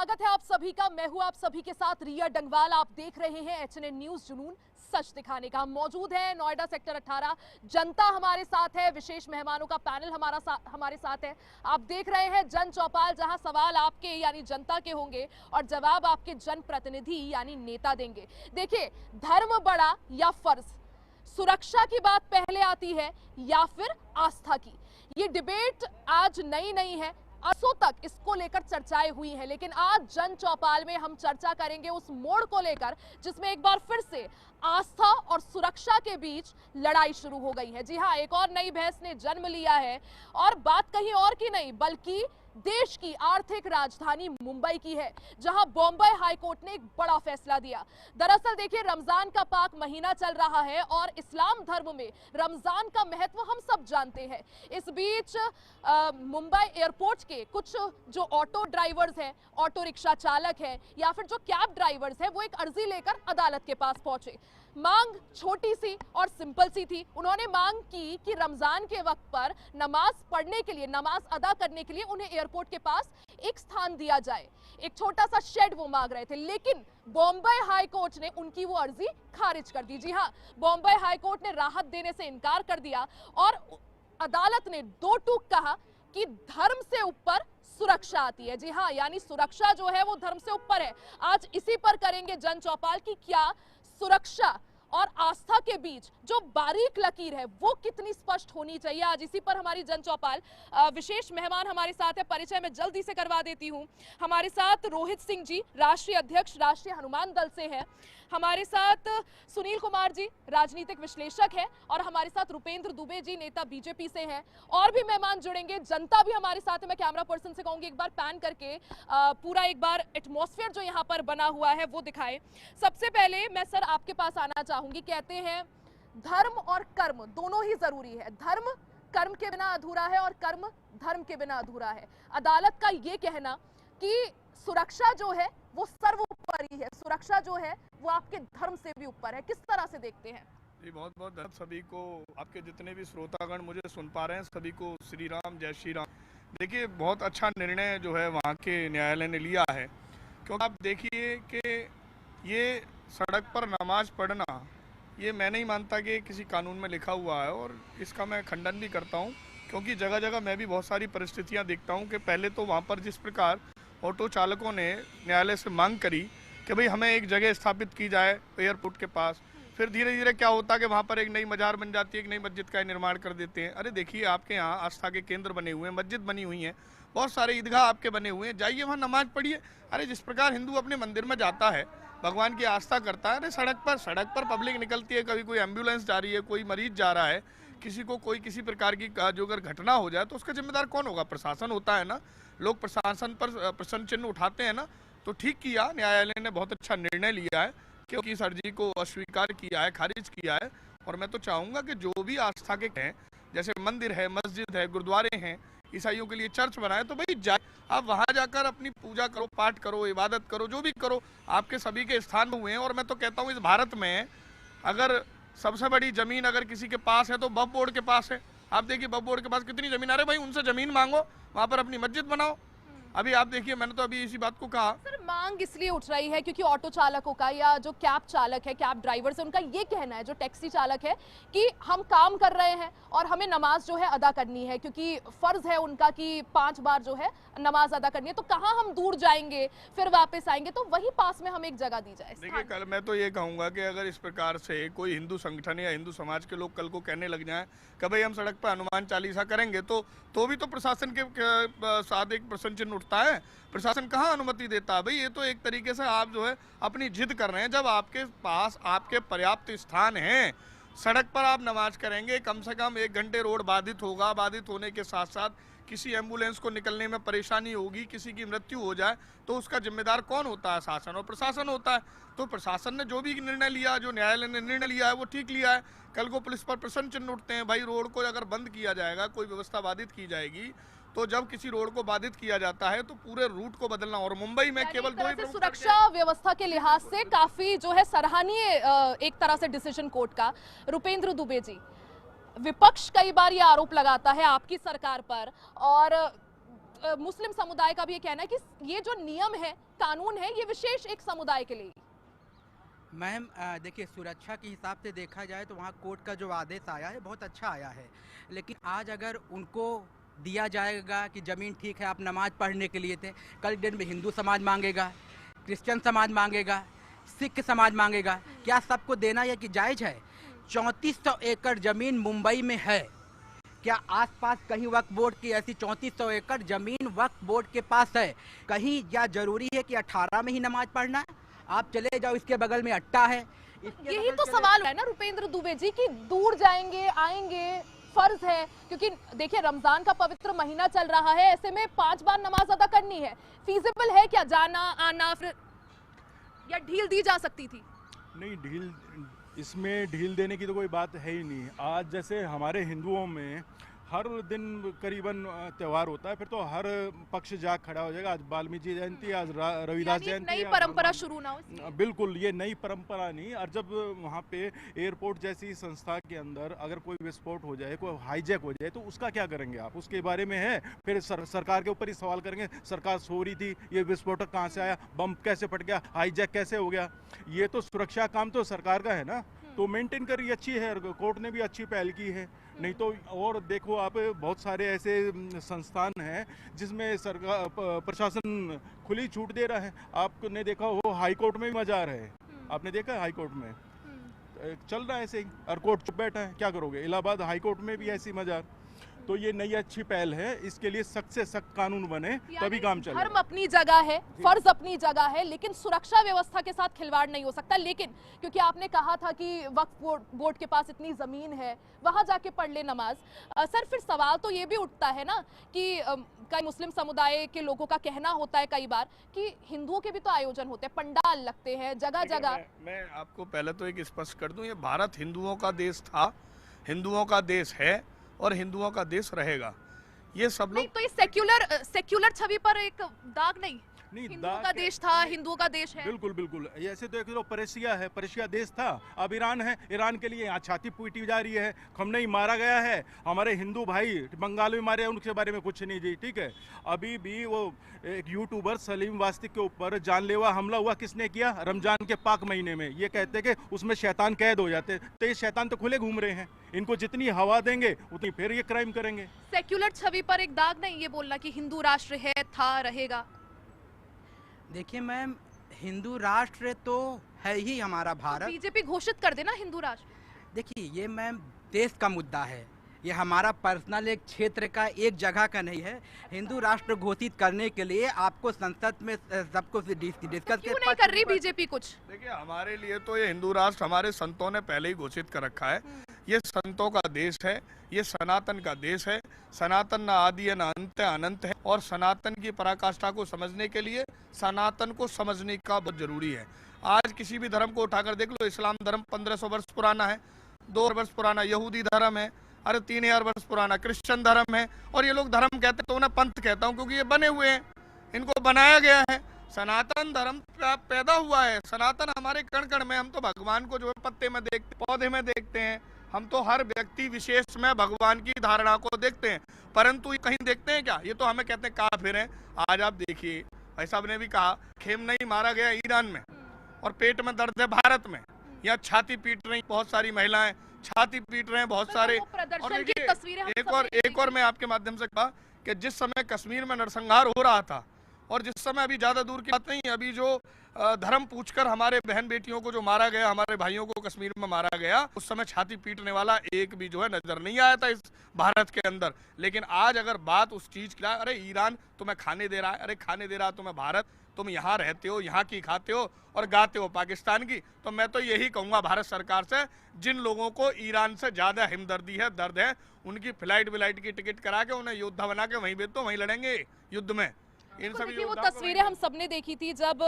स्वागत है आप सभी का। मैं हूं आप सभी के साथ रिया डंगवाल। आप देख रहे हैं एचएनएन न्यूज जुनून सच दिखाने का। हम मौजूद है नोएडा सेक्टर 18। जनता हमारे साथ है, विशेष मेहमानों का पैनल हमारे साथ है। आप देख रहे हैं जन चौपाल, जहां सवाल आपके यानी जनता के होंगे और जवाब आपके जनप्रतिनिधि यानी नेता देंगे। देखिए, धर्म बड़ा या फर्ज, सुरक्षा की बात पहले आती है या फिर आस्था की। ये डिबेट आज नई नहीं है, असों तक इसको लेकर चर्चाएं हुई हैं, लेकिन आज जन चौपाल में हम चर्चा करेंगे उस मोड़ को लेकर जिसमें एक बार फिर से आस्था और सुरक्षा के बीच लड़ाई शुरू हो गई है। जी हां, एक और नई बहस ने जन्म लिया है और बात कहीं और की नहीं बल्कि देश की आर्थिक राजधानी मुंबई की है, जहां बॉम्बे हाईकोर्ट ने एक बड़ा फैसला दिया। दरअसल देखिए, रमजान का पाक महीना चल रहा है और इस्लाम धर्म में रमजान का महत्व हम सब जानते हैं। इस बीच मुंबई एयरपोर्ट के कुछ जो ऑटो ड्राइवर्स हैं, ऑटो रिक्शा चालक हैं या फिर जो कैब ड्राइवर्स हैं, वो एक अर्जी लेकर अदालत के पास पहुंचे। मांग छोटी सी और सिंपल सी थी। उन्होंने मांग की कि रमजान के वक्त पर नमाज पढ़ने के लिए, नमाज अदा करने के लिए उन्हें एयरपोर्ट के पास एक स्थान दिया जाए। एक छोटा सा शेड वो मांग रहे थे, लेकिन बॉम्बे हाई कोर्ट ने उनकी वो अर्जी खारिज कर दी। जी हां, बॉम्बे हाई कोर्ट ने राहत देने से इनकार कर दिया और अदालत ने दो टूक कहा कि धर्म से ऊपर सुरक्षा आती है। जी हां, यानी सुरक्षा जो है वो धर्म से ऊपर है। आज इसी पर करेंगे जन चौपाल की क्या सुरक्षा और आस्था के बीच जो बारीक लकीर है वो कितनी स्पष्ट होनी चाहिए। आज इसी पर हमारी जन चौपाल। विशेष मेहमान हमारे साथ है, परिचय मैं जल्दी से करवा देती हूं। हमारे साथ रोहित सिंह जी, राष्ट्रीय अध्यक्ष राष्ट्रीय हनुमान दल से हैं। हमारे साथ सुनील कुमार जी, राजनीतिक विश्लेषक है, और हमारे साथ रुपेंद्र दुबे जी, नेता बीजेपी से हैं। और भी मेहमान जुड़ेंगे, जनता भी हमारे साथ है। मैं कैमरा पर्सन से कहूंगी एक बार पैन करके पूरा एक बार एटमॉस्फेयर जो यहाँ पर बना हुआ है वो दिखाए। सबसे पहले मैं सर आपके पास आना चाहूंगी। कहते हैं धर्म और कर्म दोनों ही जरूरी है। धर्म कर्म के बिना अधूरा है और कर्म धर्म के बिना अधूरा है। अदालत का ये कहना कि सुरक्षा जो है वो सर्वोपरि है, सुरक्षा जो है वो आपके धर्म से भी ऊपर है, किस तरह से देखते हैं? जी, बहुत बहुत धन्यवाद सभी को। आपके जितने भी श्रोतागण मुझे सुन पा रहे हैं, सभी को श्री राम, जय श्री राम। देखिए, बहुत अच्छा निर्णय जो है वहाँ के न्यायालय ने लिया है, क्योंकि आप देखिए कि ये सड़क पर नमाज पढ़ना, ये मैं नहीं मानता कि किसी कानून में लिखा हुआ है, और इसका मैं खंडन भी करता हूँ, क्योंकि जगह जगह मैं भी बहुत सारी परिस्थितियाँ देखता हूँ कि पहले तो वहाँ पर जिस प्रकार ऑटो चालकों ने न्यायालय से मांग करी कि भाई हमें एक जगह स्थापित की जाए एयरपोर्ट के पास, फिर धीरे धीरे क्या होता है कि वहाँ पर एक नई मजार बन जाती है, एक नई मस्जिद का निर्माण कर देते हैं। अरे देखिए, आपके यहाँ आस्था के केंद्र बने हुए हैं, मस्जिद बनी हुई है, बहुत सारे ईदगाह आपके बने हुए हैं, जाइए वहाँ नमाज पढ़िए। अरे जिस प्रकार हिंदू अपने मंदिर में जाता है, भगवान की आस्था करता है, अरे सड़क पर पब्लिक निकलती है, कभी कोई एम्बुलेंस जा रही है, कोई मरीज जा रहा है, किसी को कोई किसी प्रकार की जो अगर घटना हो जाए तो उसका जिम्मेदार कौन होगा? प्रशासन होता है ना। लोग प्रशासन पर प्रश्न चिन्ह उठाते हैं ना। तो ठीक किया, न्यायालय ने बहुत अच्छा निर्णय लिया है, क्योंकि इस अर्जी को अस्वीकार किया है, खारिज किया है। और मैं तो चाहूँगा कि जो भी आस्था के हैं, जैसे मंदिर है, मस्जिद है, गुरुद्वारे हैं, ईसाइयों के लिए चर्च बनाए, तो भाई जाए, आप वहाँ जाकर अपनी पूजा करो, पाठ करो, इबादत करो, जो भी करो, आपके सभी के स्थान हुए हैं। और मैं तो कहता हूँ इस भारत में अगर सबसे बड़ी जमीन अगर किसी के पास है तो वक्फ बोर्ड के पास है। आप देखिए वक्फ बोर्ड के पास कितनी जमीन, अरे भाई उनसे जमीन मांगो, वहाँ पर अपनी मस्जिद बनाओ। अभी आप देखिए, मैंने तो अभी इसी बात को कहा। सर, मांग इसलिए उठ रही है क्योंकि ऑटो चालकों का या जो कैब चालक है, कैब ड्राइवर्स है, उनका ये कहना है, जो टैक्सी चालक है, कि हम काम कर रहे हैं और हमें नमाज जो है अदा करनी है, क्योंकि फर्ज है उनका कि 5 बार जो है नमाज अदा करनी है। तो कहाँ हम दूर जाएंगे फिर वापस आएंगे, तो वही पास में हमें एक जगह दी जाए। देखिए, कल मैं तो ये कहूँगा कि अगर इस प्रकार से कोई हिंदू संगठन या हिंदू समाज के लोग कल को कहने लग जाएं कि भाई हम सड़क पर हनुमान चालीसा करेंगे, तो भी तो प्रशासन के साथ एक प्रश्न चिन्ह उठता है। प्रशासन कहाँ अनुमति देता है? भाई ये तो एक तरीके से आप जो है अपनी जिद कर रहे हैं। जब आपके पास आपके पर्याप्त स्थान हैं, सड़क पर आप नमाज करेंगे, कम से कम 1 घंटे रोड बाधित होगा, बाधित होने के साथ साथ किसी एम्बुलेंस को निकलने में परेशानी होगी, किसी की मृत्यु हो जाए, तो उसका जिम्मेदार कौन होता है? शासन और प्रशासन होता है। तो प्रशासन ने जो भी निर्णय लिया, जो न्यायालय ने निर्णय लिया है, वो ठीक लिया है। कल को पुलिस पर प्रश्न चिन्ह उठते हैं, भाई रोड को अगर बंद किया जाएगा, कोई व्यवस्था बाधित की जाएगी, तो जब किसी रोड को बाधित किया जाता है तो पूरे रूट को बदलना। और मुंबई में केवल 2 ही सुरक्षा व्यवस्था के लिहाज से काफी जो है सराहनीय एक तरह से डिसीजन कोर्ट का। रुपेंद्र दुबे जी, विपक्ष कई बार ये आरोप लगाता है आपकी सरकार पर, और मुस्लिम समुदाय का भी ये कहना है कि ये जो नियम है, कानून है, ये विशेष एक समुदाय के लिए। मैम देखिए, सुरक्षा के हिसाब से देखा जाए तो वहाँ कोर्ट का जो आदेश आया है बहुत अच्छा आया है, लेकिन आज अगर उनको दिया जाएगा कि ज़मीन ठीक है, आप नमाज पढ़ने के लिए थे, कल दिन में हिंदू समाज मांगेगा, क्रिश्चियन समाज मांगेगा, सिख समाज मांगेगा, क्या सबको देना यह कि जायज़ है? 3400 एकड़ ज़मीन मुंबई में है, क्या आसपास कहीं वक्फ बोर्ड की ऐसी 3400 एकड़ ज़मीन वक्फ बोर्ड के पास है? कहीं या ज़रूरी है कि 18 में ही नमाज पढ़ना है? आप चले जाओ, इसके बगल में अट्टा है। यही तो सवाल है ना रुपेंद्र दुबे जी कि दूर जाएंगे आएंगे, फर्ज है, क्योंकि देखिए रमजान का पवित्र महीना चल रहा है, ऐसे में 5 बार नमाज अदा करनी है। फीजिबल है क्या जाना आना, फिर या ढील दी जा सकती थी? नहीं, इसमें ढील देने की तो कोई बात है ही नहीं। आज जैसे हमारे हिंदुओं में हर दिन करीबन त्यौहार होता है, फिर तो हर पक्ष जाग खड़ा हो जाएगा। आज वाल्मीकि जयंती, आज रविदास जयंती, नई परंपरा शुरू ना हो। बिल्कुल, ये नई परंपरा नहीं। और जब वहाँ पे एयरपोर्ट जैसी संस्था के अंदर अगर कोई विस्फोट हो जाए, कोई हाईजैक हो जाए, तो उसका क्या करेंगे आप? उसके बारे में है फिर सरकार के ऊपर ही सवाल करेंगे, सरकार सो रही थी, ये विस्फोटक कहाँ से आया, बम कैसे फट गया, हाईजैक कैसे हो गया? ये तो सुरक्षा काम तो सरकार का है ना, तो मेंटेन करी अच्छी है, कोर्ट ने भी अच्छी पहल की है। नहीं तो और देखो आप, बहुत सारे ऐसे संस्थान हैं जिसमें सरकार प्रशासन खुली छूट दे रहा है। आपने देखा हो हाई कोर्ट में भी मजार है, आपने देखा हाई कोर्ट में चल रहा है ऐसे ही, और कोर्ट चुप बैठा है, क्या करोगे? इलाहाबाद हाई कोर्ट में भी ऐसी मजार। तो ये नई अच्छी पहल है, इसके लिए सख्त से सख्त कानून बने तभी काम चलेगा। धर्म अपनी जगह है, फर्ज अपनी जगह है, लेकिन सुरक्षा व्यवस्था के साथ खिलवाड़ नहीं हो सकता। लेकिन क्योंकि आपने कहा था कि वक्फ बोर्ड के पास इतनी जमीन है, वहां जाके पढ़ ले नमाज। सर फिर सवाल तो ये भी उठता है ना कि कई मुस्लिम समुदाय के लोगों का कहना होता है कई बार कि हिंदुओं के भी तो आयोजन होते हैं, पंडाल लगते हैं जगह जगह। मैं आपको पहले तो एक स्पष्ट कर दूं, ये भारत हिंदुओं का देश था, हिंदुओं का देश है और हिंदुओं का देश रहेगा। ये सब लोग तो ये सेक्युलर छवि पर एक दाग नहीं, हिंदुओं का देश था, हिंदुओं का देश है। बिल्कुल बिल्कुल, ऐसे तो एक तो पर्शिया है, पर्शिया देश था, अब ईरान है, ईरान के लिए यहाँ छाती पीटी जा रही है, खमनेई मारा गया है, हमारे हिंदू भाई बंगाल में मारे, उनके बारे में कुछ नहीं जी, ठीक है। अभी भी वो एक यूट्यूबर सलीम वास्तिक के ऊपर जानलेवा हमला हुआ, किसने किया? रमजान के पाक महीने में। ये कहते कि उसमें शैतान कैद हो जाते, तो ये शैतान तो खुले घूम रहे हैं, इनको जितनी हवा देंगे उतनी फिर ये क्राइम करेंगे। सेक्युलर छवि पर एक दाग नहीं ये बोलना कि हिंदू राष्ट्र है, था, रहेगा। देखिए मैम, हिंदू राष्ट्र तो है ही हमारा भारत। बीजेपी घोषित कर देना हिंदू राष्ट्र। देखिए ये मैम देश का मुद्दा है, ये हमारा पर्सनल एक क्षेत्र का, एक जगह का नहीं है। हिंदू राष्ट्र घोषित करने के लिए आपको संसद में सबको डिस्कस क्यों नहीं कर रही बीजेपी कुछ? देखिए, हमारे लिए तो ये हिंदू राष्ट्र हमारे संतों ने पहले ही घोषित कर रखा है। ये संतों का देश है, ये सनातन का देश है। सनातन न आदि है, न अंत है, अनंत है। और सनातन की पराकाष्ठा को समझने के लिए सनातन को समझने का बहुत जरूरी है। आज किसी भी धर्म को उठाकर देख लो, इस्लाम धर्म 1500 वर्ष पुराना है, 2000 वर्ष पुराना यहूदी धर्म है, अरे 3000 वर्ष पुराना क्रिश्चियन धर्म है। और ये लोग धर्म कहते हैं तो उन्हें पंथ कहता हूँ, क्योंकि ये बने हुए हैं, इनको बनाया गया है। सनातन धर्म पैदा हुआ है, सनातन हमारे कण कण में। हम तो भगवान को जो है पत्ते में देखते, पौधे में देखते हैं, हम तो हर व्यक्ति विशेष में भगवान की धारणा को देखते हैं, परंतु ये कहीं देखते हैं क्या? ये तो हमें कहते हैं काफिर हैं। आज आप देखिए, भाई साहब ने भी कहा, खेमनेई मारा गया ईरान में और पेट में दर्द है भारत में। यहाँ छाती पीट रही बहुत सारी महिलाएं, छाती पीट रहे हैं बहुत सारे। और देखिए एक और मैं आपके माध्यम से कहा कि जिस समय कश्मीर में नरसंहार हो रहा था, और जिस समय अभी ज्यादा दूर की बात नहीं, अभी जो धर्म पूछकर हमारे बहन बेटियों को जो मारा गया, हमारे भाइयों को कश्मीर में मारा गया, उस समय छाती पीटने वाला एक भी जो है नजर नहीं आया था इस भारत के अंदर। लेकिन आज अगर बात उस चीज की, अरे ईरान तुम्हें खाने दे रहा है, अरे खाने दे रहा है तुम्हें भारत, तुम यहाँ रहते हो, यहाँ की खाते हो और गाते हो पाकिस्तान की, तो मैं तो यही कहूंगा भारत सरकार से, जिन लोगों को ईरान से ज्यादा हिमदर्दी है, दर्द है, उनकी फ्लाइट विलाइट की टिकट करा के उन्हें योद्धा बना के वहीं भेज दो, वहीं लड़ेंगे युद्ध में। इन सभी वो तस्वीरें हम सबने देखी थी जब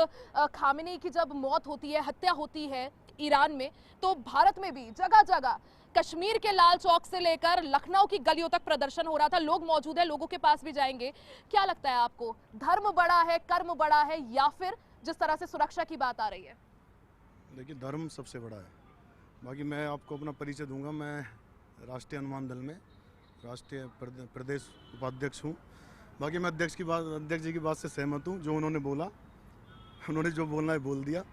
खामेनी की जब मौत होती है, हत्या होती है ईरान में, तो भारत में भी जगह जगह कश्मीर के लाल चौक से लेकर लखनऊ की गलियों तक प्रदर्शन हो रहा था। लोग मौजूद है, लोगों के पास भी जाएंगे। क्या लगता है आपको, धर्म बड़ा है, कर्म बड़ा है, या फिर जिस तरह से सुरक्षा की बात आ रही है? देखिए, धर्म सबसे बड़ा है। बाकी मैं आपको अपना परिचय दूंगा। मैं राष्ट्रीय अनुमान दल में राष्ट्रीय प्रदेश उपाध्यक्ष हूँ। बाकी मैं अध्यक्ष जी की बात से सहमत हूँ। जो उन्होंने बोला, उन्होंने जो बोलना है बोल दिया,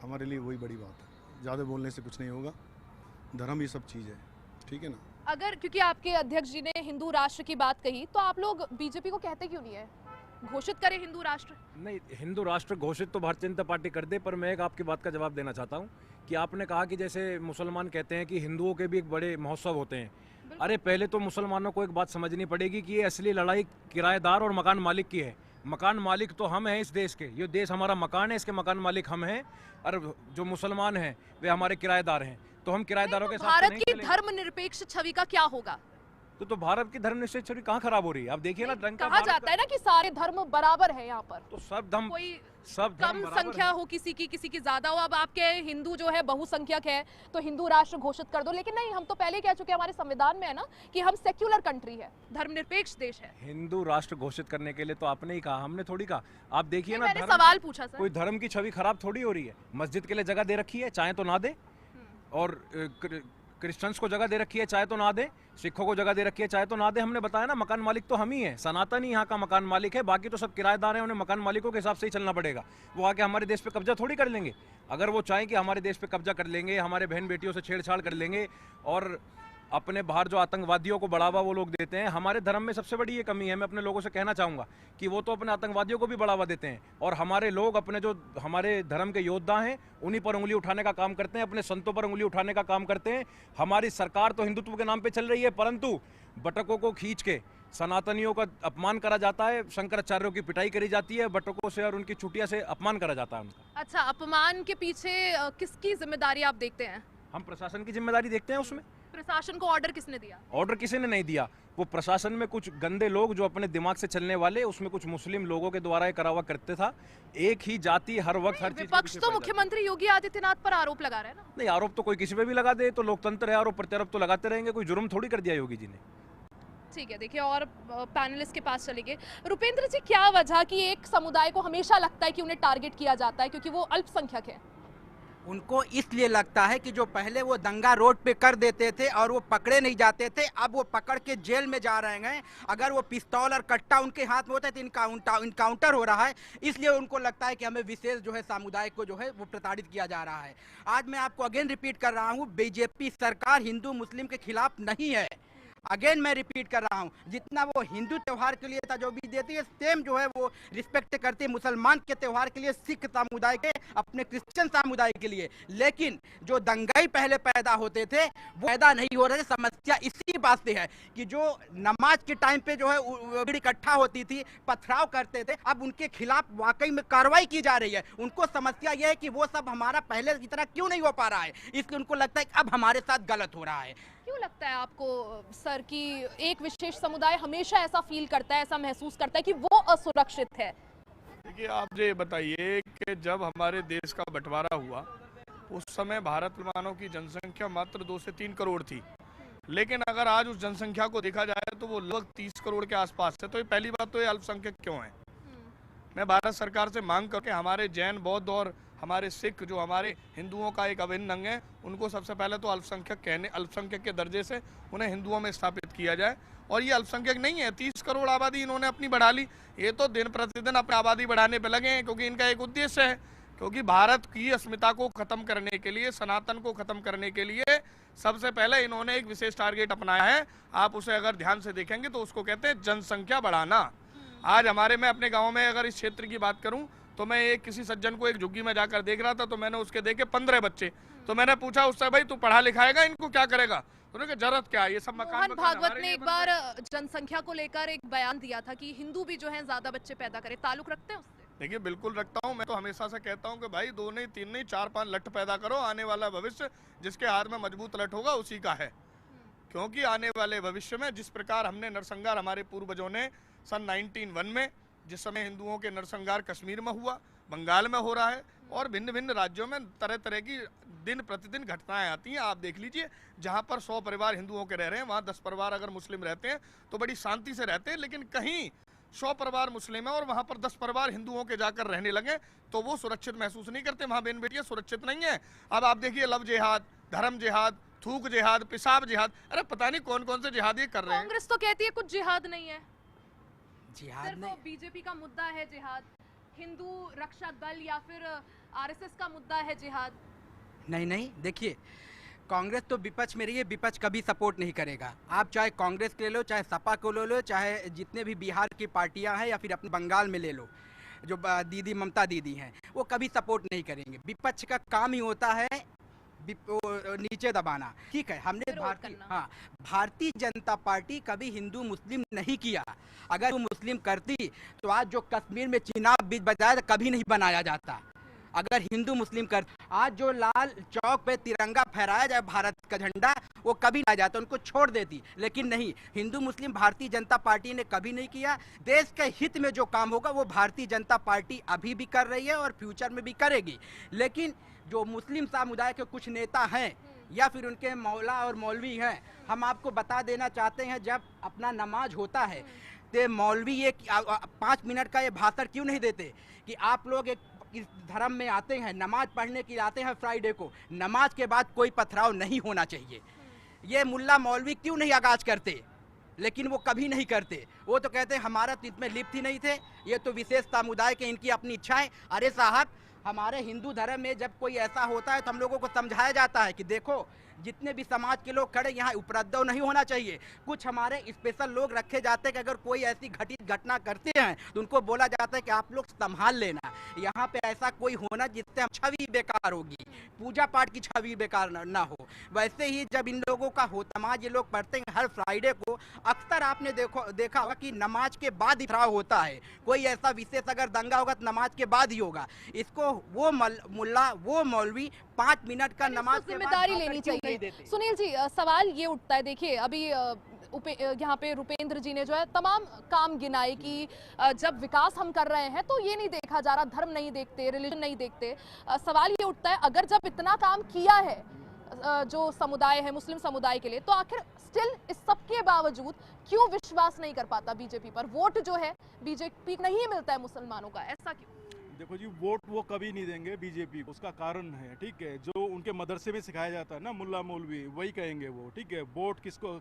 हमारे लिए वही बड़ी बात है। ज़्यादा बोलने से कुछ नहीं होगा, धर्म ये सब चीज़ है, ठीक है ना। अगर क्योंकि आपके अध्यक्ष जी ने हिंदू राष्ट्र की बात कही, तो आप लोग बीजेपी को कहते क्यों नहीं है घोषित करें हिंदू राष्ट्र? नहीं, हिंदू राष्ट्र घोषित तो भारतीय जनता पार्टी कर दे, पर मैं एक आपकी बात का जवाब देना चाहता हूँ कि आपने कहा कि जैसे मुसलमान कहते हैं कि हिंदुओं के भी एक बड़े महोत्सव होते हैं। अरे पहले तो मुसलमानों को एक बात समझनी पड़ेगी कि ये असली लड़ाई किराएदार और मकान मालिक की है। मकान मालिक तो हम हैं इस देश के, ये देश हमारा मकान है, इसके मकान मालिक हम हैं, और जो मुसलमान हैं वे हमारे किराएदार हैं। तो हम किराएदारों के साथ भारत की धर्मनिरपेक्ष छवि का क्या होगा? तो भारत की धर्मनिरपेक्ष छवि कहाँ खराब हो रही है? आप देखिए ना, कहा जाता है ना कि सारे धर्म बराबर है यहाँ पर, तो सब धर्म, कोई सब कम संख्या हो किसी की ज्यादा हो। अब आपके हिंदू जो है बहुसंख्यक है तो हिंदू राष्ट्र घोषित कर दो, लेकिन नहीं, हम तो पहले कह चुके हैं, हमारे संविधान में है ना कि हम सेक्युलर कंट्री है, धर्मनिरपेक्ष देश है। हिंदू राष्ट्र घोषित करने के लिए तो आपने ही कहा, हमने थोड़ी कहा। आप देखिए ना, मैंने सवाल पूछा सर, कोई धर्म की छवि खराब थोड़ी हो रही है। मस्जिद के लिए जगह दे रखी है, चाहे तो ना दे, और क्रिश्चियंस को जगह दे रखी है, चाहे तो ना दे, सिखों को जगह दे रखी है, चाहे तो ना दे। हमने बताया ना, मकान मालिक तो हम ही है, सनातन ही यहाँ का मकान मालिक है, बाकी तो सब किराएदार हैं, उन्हें मकान मालिकों के हिसाब से ही चलना पड़ेगा। वो आके हमारे देश पे कब्जा थोड़ी कर लेंगे। अगर वो चाहें कि हमारे देश पे कब्जा कर लेंगे, हमारे बहन बेटियों से छेड़छाड़ कर लेंगे, और अपने बाहर जो आतंकवादियों को बढ़ावा वो लोग देते हैं, हमारे धर्म में सबसे बड़ी ये कमी है। मैं अपने लोगों से कहना चाहूँगा कि वो तो अपने आतंकवादियों को भी बढ़ावा देते हैं, और हमारे लोग अपने जो हमारे धर्म के योद्धा हैं उन्हीं पर उंगली उठाने का काम करते हैं, अपने संतों पर उंगली उठाने का काम करते हैं। हमारी सरकार तो हिंदुत्व के नाम पे चल रही है, परंतु बटकों को खींच के सनातनियों का अपमान करा जाता है, शंकराचार्यों की पिटाई करी जाती है, बटकों से और उनकी चुटिया से अपमान करा जाता है उनका। अच्छा, अपमान के पीछे किसकी जिम्मेदारी आप देखते हैं? हम प्रशासन की जिम्मेदारी देखते हैं उसमें। प्रशासन को ऑर्डर किसने दिया? ऑर्डर किसी ने नहीं दिया, वो प्रशासन में कुछ गंदे लोग जो अपने दिमाग से चलने वाले, उसमें कुछ मुस्लिम लोगों के द्वारा ये करा हुआ करते था। एक ही जाति हर वक्त हर चीज। विपक्ष तो मुख्यमंत्री योगी आदित्यनाथ पर आरोप लगा रहे हैं ना। नहीं, आरोप तो कोई किसी पे भी लगा दे, तो लोकतंत्र है, आरोप प्रत्यारोप तो लगाते रहेंगे। कोई जुर्म थोड़ी कर दिया योगी जी ने। ठीक है, देखिए, और पैनलिस्ट के पास चलेंगे। रुपेंद्र जी, क्या वजह कि एक समुदाय को हमेशा लगता है कि उन्हें टारगेट किया जाता है क्योंकि वो अल्पसंख्यक है? उनको इसलिए लगता है कि जो पहले वो दंगा रोड पे कर देते थे और वो पकड़े नहीं जाते थे, अब वो पकड़ के जेल में जा रहे हैं। अगर वो पिस्तौल और कट्टा उनके हाथ में होता है तो इनकाउंटर हो रहा है, इसलिए उनको लगता है कि हमें विशेष जो है समुदाय को जो है वो प्रताड़ित किया जा रहा है। आज मैं आपको अगेन रिपीट कर रहा हूँ, बीजेपी सरकार हिंदू मुस्लिम के खिलाफ नहीं है। अगेन मैं रिपीट कर रहा हूँ, जितना वो हिंदू त्यौहार के लिए था जो भी देती है, सेम जो है वो रिस्पेक्ट करती है मुसलमान के त्यौहार के लिए, सिख समुदाय के, अपने क्रिश्चियन समुदाय के लिए। लेकिन जो दंगाई पहले पैदा होते थे वो पैदा नहीं हो रहे थे। समस्या इसी बात से है कि जो नमाज के टाइम पे जो है भीड़ इकट्ठा होती थी, पथराव करते थे, अब उनके खिलाफ वाकई में कार्रवाई की जा रही है। उनको समस्या यह है कि वो सब हमारा पहले की तरह क्यों नहीं हो पा रहा है, इसलिए उनको लगता है कि अब हमारे साथ गलत हो रहा है। क्यों लगता है आपको सर कि एक विशेष समुदाय हमेशा ऐसा फील करता है, ऐसा महसूस करता है कि वो असुरक्षित है? देखिए, आप मुझे बताइए कि जब हमारे देश का बंटवारा हुआ उस समय भारत मुसलमानों की जनसंख्या मात्र 2 से 3 करोड़ थी, लेकिन अगर आज उस जनसंख्या को देखा जाए तो वो लगभग 30 करोड़ के आसपास है। तो ये पहली बात तो ये अल्पसंख्यक क्यों है। मैं भारत सरकार से मांग करके हमारे जैन, बौद्ध और हमारे सिख जो हमारे हिंदुओं का एक अभिन्न अंग है, उनको सबसे पहले तो अल्पसंख्यक के दर्जे से उन्हें हिंदुओं में स्थापित किया जाए। और ये अल्पसंख्यक नहीं है, 30 करोड़ आबादी इन्होंने अपनी बढ़ा ली। ये तो दिन प्रतिदिन अपनी आबादी बढ़ाने पर लगे हैं, क्योंकि इनका एक उद्देश्य है, क्योंकि भारत की अस्मिता को खत्म करने के लिए, सनातन को खत्म करने के लिए सबसे पहले इन्होंने एक विशेष टारगेट अपनाया है। आप उसे अगर ध्यान से देखेंगे तो उसको कहते हैं जनसंख्या बढ़ाना। आज मैं अपने गाँव में अगर इस क्षेत्र की बात करूँ तो मैं एक किसी सज्जन को एक झुग्गी में जाकर देख रहा था, तो मैंने उसके देखे 15 बच्चे। तो मैंने पूछा उससे, भाई तू पढ़ा लिखाएगा, इनको क्या करेगा? उन्होंने कहा जरूरत क्या है, ये सब मकान। मोहन भागवत ने एक बार जनसंख्या को लेकर एक बयान दिया था कि हिंदू भी जो है ज्यादा बच्चे पैदा करे, ताल्लुक रखते हैं उससे? देखिए, बिल्कुल रखता हूँ। मैं तो हमेशा से कहता हूँ कि भाई 2 नहीं 3 नहीं 4-5 लठ पैदा करो, आने वाला भविष्य जिसके हाथ में मजबूत लठ होगा उसी का है। क्योंकि आने वाले भविष्य में जिस प्रकार हमने नरसंहार हमारे पूर्वजों ने सन 1901 में, जिस समय हिंदुओं के नरसंहार कश्मीर में हुआ, बंगाल में हो रहा है, और भिन्न भिन्न राज्यों में तरह तरह की दिन प्रतिदिन घटनाएं आती हैं। आप देख लीजिए, जहां पर 100 परिवार हिंदुओं के रह रहे हैं, वहां 10 परिवार अगर मुस्लिम रहते हैं तो बड़ी शांति से रहते हैं। लेकिन कहीं 100 परिवार मुस्लिम है और वहां पर 10 परिवार हिंदुओं के जाकर रहने लगे तो वो सुरक्षित महसूस नहीं करते, वहां बहन बेटियां सुरक्षित नहीं है। अब आप देखिए, लव जिहाद, धर्म जिहाद, थूक जिहाद, पेशाब जिहाद, अरे पता नहीं कौन कौन से जिहाद ये कर रहे हैं। कांग्रेस तो कहती है कुछ जिहाद नहीं है। जिहाद सिर्फ नहीं, बीजेपी का मुद्दा है जिहाद, हिंदू रक्षा दल या फिर आरएसएस का मुद्दा है जिहाद? नहीं नहीं, देखिए कांग्रेस तो विपक्ष में रही है, विपक्ष कभी सपोर्ट नहीं करेगा। आप चाहे कांग्रेस ले लो, चाहे सपा को ले लो, चाहे जितने भी बिहार की पार्टियां हैं या फिर अपने बंगाल में ले लो, जो दीदी ममता दीदी हैं, वो कभी सपोर्ट नहीं करेंगे। विपक्ष का काम ही होता है नीचे दबाना। ठीक है, हमने भारतीय जनता पार्टी कभी हिंदू मुस्लिम नहीं किया। अगर वो मुस्लिम करती तो आज जो कश्मीर में चिनाब बीज बजाया कभी नहीं बनाया जाता। अगर हिंदू मुस्लिम कर, आज जो लाल चौक पे तिरंगा फहराया जाए भारत का झंडा, वो कभी ना जाता, उनको छोड़ देती। लेकिन नहीं, हिंदू मुस्लिम भारतीय जनता पार्टी ने कभी नहीं किया। देश के हित में जो काम होगा वो भारतीय जनता पार्टी अभी भी कर रही है और फ्यूचर में भी करेगी। लेकिन जो मुस्लिम समुदाय के कुछ नेता हैं या फिर उनके मौला और मौलवी हैं, हम आपको बता देना चाहते हैं, जब अपना नमाज होता है तो मौलवी ये 5 मिनट का ये भाषण क्यों नहीं देते कि आप लोग एक इस धर्म में आते हैं, नमाज पढ़ने के लिए आते हैं फ्राइडे को, नमाज के बाद कोई पथराव नहीं होना चाहिए। ये मुल्ला मौलवी क्यों नहीं आगाज करते? लेकिन वो कभी नहीं करते। वो तो कहते हैं हमारा तो इसमें लिप्त ही नहीं थे, ये तो विशेष समुदाय के इनकी अपनी इच्छाएं। अरे साहब, हमारे हिंदू धर्म में जब कोई ऐसा होता है तो हम लोगों को समझाया जाता है कि देखो जितने भी समाज के लोग खड़े, यहाँ उपद्रव नहीं होना चाहिए। कुछ हमारे स्पेशल लोग रखे जाते हैं कि अगर कोई ऐसी घटित घटना करते हैं तो उनको बोला जाता है कि आप लोग संभाल लेना। यहाँ पे ऐसा कोई होना जिससे हम छवि बेकार होगी, पूजा पाठ की छवि बेकार ना हो। वैसे ही जब इन लोगों का हो नमाज ये लोग पढ़ते हैं हर फ्राइडे को, अक्सर आपने देखा होगा कि नमाज के बाद ही पथराव होता है। कोई ऐसा विशेष अगर दंगा होगा तो नमाज के बाद ही होगा। इसको वो मुल्ला वो मौलवी 5 मिनट का नमाज जिम्मेदारी लेनी चाहिए। सुनील जी, सवाल ये उठता है, देखिए अभी यहाँ पे रुपेंद्र जी ने जो है तमाम काम गिनाए कि जब विकास हम कर रहे हैं तो ये नहीं देखा जा रहा, धर्म नहीं देखते, रिलीजन नहीं देखते। सवाल ये उठता है, अगर जब इतना काम किया है जो समुदाय है मुस्लिम समुदाय के लिए, तो आखिर स्टिल इस सब के बावजूद क्यों विश्वास नहीं कर पाता बीजेपी पर? वोट जो है बीजेपी नहीं मिलता है मुसलमानों का, ऐसा क्यों? देखो जी, वोट वो कभी नहीं देंगे बीजेपी को, उसका कारण है, ठीक है, जो उनके मदरसे में सिखाया जाता है ना मुल्ला मौलवी, वही कहेंगे वो, ठीक है। वोट किसको,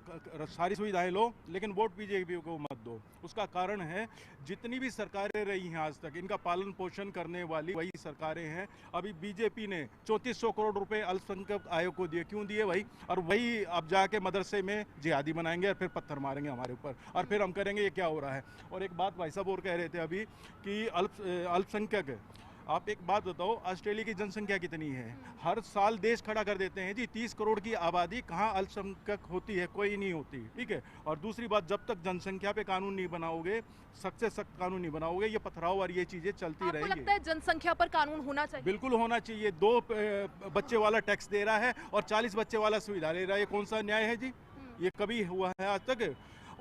सारी सुविधाएं लो लेकिन वोट बीजेपी को मत दो। उसका कारण है जितनी भी सरकारें रही हैं आज तक, इनका पालन पोषण करने वाली वही सरकारें हैं। अभी बीजेपी ने 3400 करोड़ रुपए अल्पसंख्यक आयोग को दिए, क्यों दिए वही? और वही अब जाके मदरसे में जिहादी बनाएंगे और फिर पत्थर मारेंगे हमारे ऊपर, और फिर हम करेंगे ये क्या हो रहा है। और एक बात भाई साहब और कह रहे थे अभी कि अल्पसंख्यक, आप एक बात बताओ, ऑस्ट्रेलिया की जनसंख्या कितनी है? हर साल देश खड़ा कर देते हैं जी, 30 करोड़ की आबादी, कहाँ अल्पसंख्यक होती है? कोई नहीं होती, ठीक है। और दूसरी बात, जब तक जनसंख्या पे कानून नहीं बनाओगे, सख्त से सख्त कानून नहीं बनाओगे, ये पथराव और ये चीजें चलती रहेंगी। आपको लगता है जनसंख्या पर कानून होना चाहिए? बिल्कुल होना चाहिए। 2 बच्चे वाला टैक्स दे रहा है और 40 बच्चे वाला सुविधा ले रहा है, ये कौन सा न्याय है जी? ये कभी हुआ है आज तक?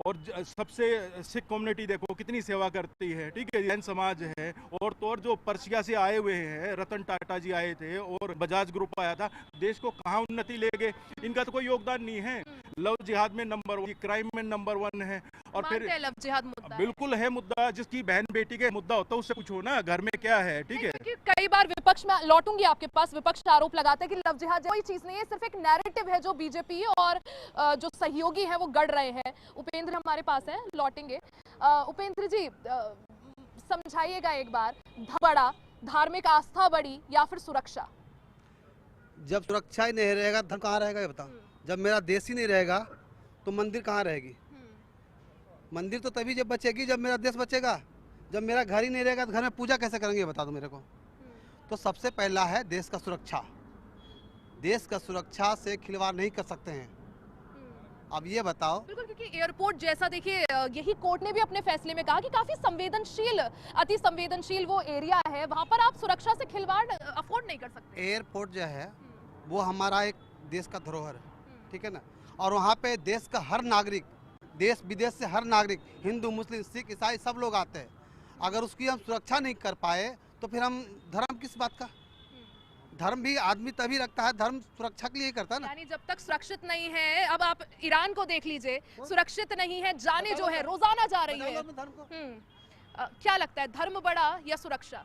और सबसे सिख कम्युनिटी देखो कितनी सेवा करती है, ठीक है, जैन समाज है। और तो और जो पर्शिया से आए हुए हैं, रतन टाटा जी आए थे और बजाज ग्रुप आया था, देश को कहाँ उन्नति ले गए? इनका तो कोई योगदान नहीं है। लव जिहाद में नंबर 1, क्राइम में नंबर 1 है। और फिर लव जिहाद मुद्दा बिल्कुल है मुद्दा, जिसकी बहन बेटी के मुद्दा होता है उससे पूछो ना घर में क्या है, ठीक है। कई बार विपक्ष में लौटूंगी आपके पास, विपक्ष आरोप लगाते हैं कि लव जिहाद कोई चीज नहीं है, सिर्फ एक नैरेटिव है जो बीजेपी और जो सहयोगी है वो गढ़ रहे हैं। उपेंद्र हमारे पास है, लौटेंगे। उपेंद्र जी, समझाइएगा एक बार, बड़ा धार्मिक आस्था बड़ी या फिर सुरक्षा? जब सुरक्षा ही नहीं रहेगा धर्म कहाँ रहेगा ये बताओ। जब मेरा देश ही नहीं रहेगा तो मंदिर कहाँ रहेगी? मंदिर तो तभी जब बचेगी जब मेरा देश बचेगा। जब मेरा घर ही नहीं रहेगा तो घर में पूजा कैसे करेंगे बता दो मेरे को। तो सबसे पहला है देश का सुरक्षा। देश का सुरक्षा से खिलवाड़ नहीं कर सकते हैं। अब ये बताओ, बिल्कुल, क्योंकि एयरपोर्ट जैसा, देखिए यही कोर्ट ने भी अपने फैसले में कहा कि काफी संवेदनशील, अति संवेदनशील वो एरिया है, वहां पर आप सुरक्षा से खिलवाड़ अफोर्ड नहीं कर सकते। एयरपोर्ट जो है वो हमारा एक देश का धरोहर है, ठीक है ना। और वहाँ पे देश का हर नागरिक, देश विदेश से हर नागरिक, हिंदू मुस्लिम सिख ईसाई सब लोग आते हैं। अगर उसकी हम सुरक्षा नहीं कर पाए तो फिर हम धर्म किस बात का? धर्म भी आदमी तभी रखता है, धर्म सुरक्षा के लिए करता है ना। यानी जब तक सुरक्षित नहीं है, अब आप ईरान को देख लीजिए, सुरक्षित नहीं है, जाने जो है रोजाना जा रही है। क्या लगता है, धर्म बड़ा या सुरक्षा?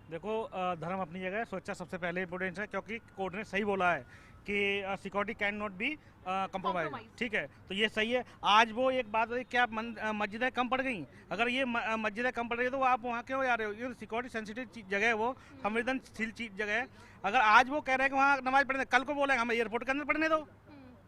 देखो, धर्म अपनी जगह है, सुरक्षा सबसे पहले इम्पोर्टेंट है, क्योंकि कोर्ट ने सही बोला है कि security can not be compromise, Compromise। ठीक है, तो ये सही है। आज वो एक बात है, क्या मस्जिदें कम पड़ गई? अगर ये मस्जिदें कम पड़ रही है तो आप वहाँ क्यों आ रहे हो? ये सिक्योरिटी सेंसिटिव जगह है, वो संवेदनशील जगह है। अगर आज वो कह रहे हैं कि वहाँ नमाज पढ़ने, कल को बोलेंगे हमें एयरपोर्ट के अंदर पढ़ने दो,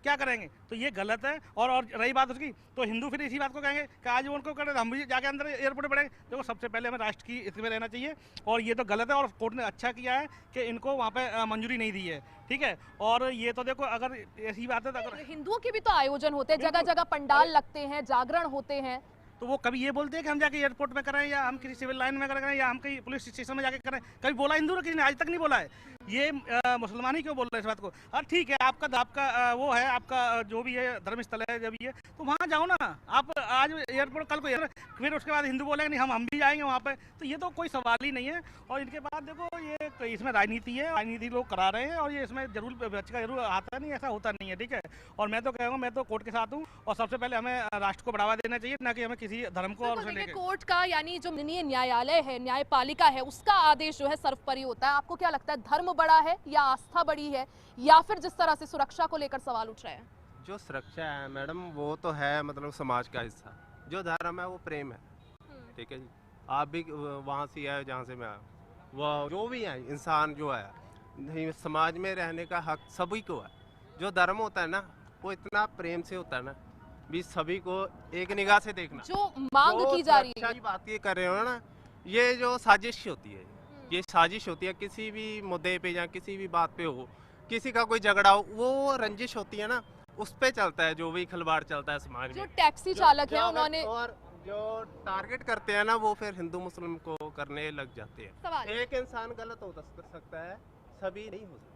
क्या करेंगे? तो ये गलत है। और रही बात उसकी, तो हिंदू फिर इसी बात को कहेंगे कि आज वो उनको करें, हम भी जाके अंदर एयरपोर्ट पढ़ेंगे। देखो, सबसे पहले हमें राष्ट्र की इसमें रहना चाहिए, और ये तो गलत है। और कोर्ट ने अच्छा किया है कि इनको वहाँ पे मंजूरी नहीं दी है, ठीक है। और ये तो देखो, अगर ऐसी बात है तो अगर हिंदुओं के भी तो आयोजन होते हैं, जगह जगह पंडाल लगते हैं, जागरण होते हैं। तो वो कभी ये बोलते हैं कि हम जाके एयरपोर्ट में करें, या हम किसी सिविल लाइन में करें, या हम कहीं पुलिस स्टेशन में जाके करें? कभी बोला हिंदू ने? किसी ने आज तक नहीं बोला है। ये मुसलमान ही क्यों बोल रहे हैं इस बात को? हाँ ठीक है, आपका वो है, आपका जो भी है धर्म स्थल है, जब ये तो वहाँ जाओ ना आप। आज एयरपोर्ट, कल को फिर उसके बाद हिंदू बोलेंगे नहीं हम भी जाएंगे वहाँ पे, तो ये तो कोई सवाल ही नहीं है। और इनके बाद देखो, ये इसमें राजनीति है, राजनीति लोग करा रहे हैं, और ये इसमें जरूर बच्चे का जरूर आता नहीं, ऐसा होता नहीं है, ठीक है। और मैं तो कहूँगा, मैं तो कोर्ट के साथ हूँ, और सबसे पहले हमें राष्ट्र को बढ़ावा देना चाहिए, ना कि हमें किसी धर्म को। और देखिए, कोर्ट का यानी जो न्यायालय है, न्यायपालिका है, उसका आदेश जो है सर्वोपरि होता है। आपको क्या लगता है, धर्म बड़ा है या आस्था बड़ी है, या फिर जिस तरह से सुरक्षा को लेकर सवाल उठ रहे हैं? जो सुरक्षा है मैडम, वो तो है मतलब समाज का हिस्सा। जो धर्म है वो प्रेम है, ठीक है जी। आप भी वहाँ से आए जहाँ से मैं आया, वो जो भी है इंसान जो है, नहीं, समाज में रहने का हक सभी को है। जो धर्म होता है ना, वो इतना प्रेम से होता है ना, भी सभी को एक निगाह से देखना। जो मांग की जा रही है, की बात ये कर रहे हो ना, ये जो साजिश होती है, ये साजिश होती है। किसी भी मुद्दे पे या किसी भी बात पे हो, किसी का कोई झगड़ा हो, वो रंजिश होती है ना, उस पे चलता है जो भी खिलवाड़ चलता है समाज में। जो टैक्सी चालक है उन्होंने, और जो टारगेट करते हैं ना, वो फिर हिंदू मुस्लिम को करने लग जाते हैं। सवाल एक इंसान गलत हो सकता है, सभी नहीं हो सकता।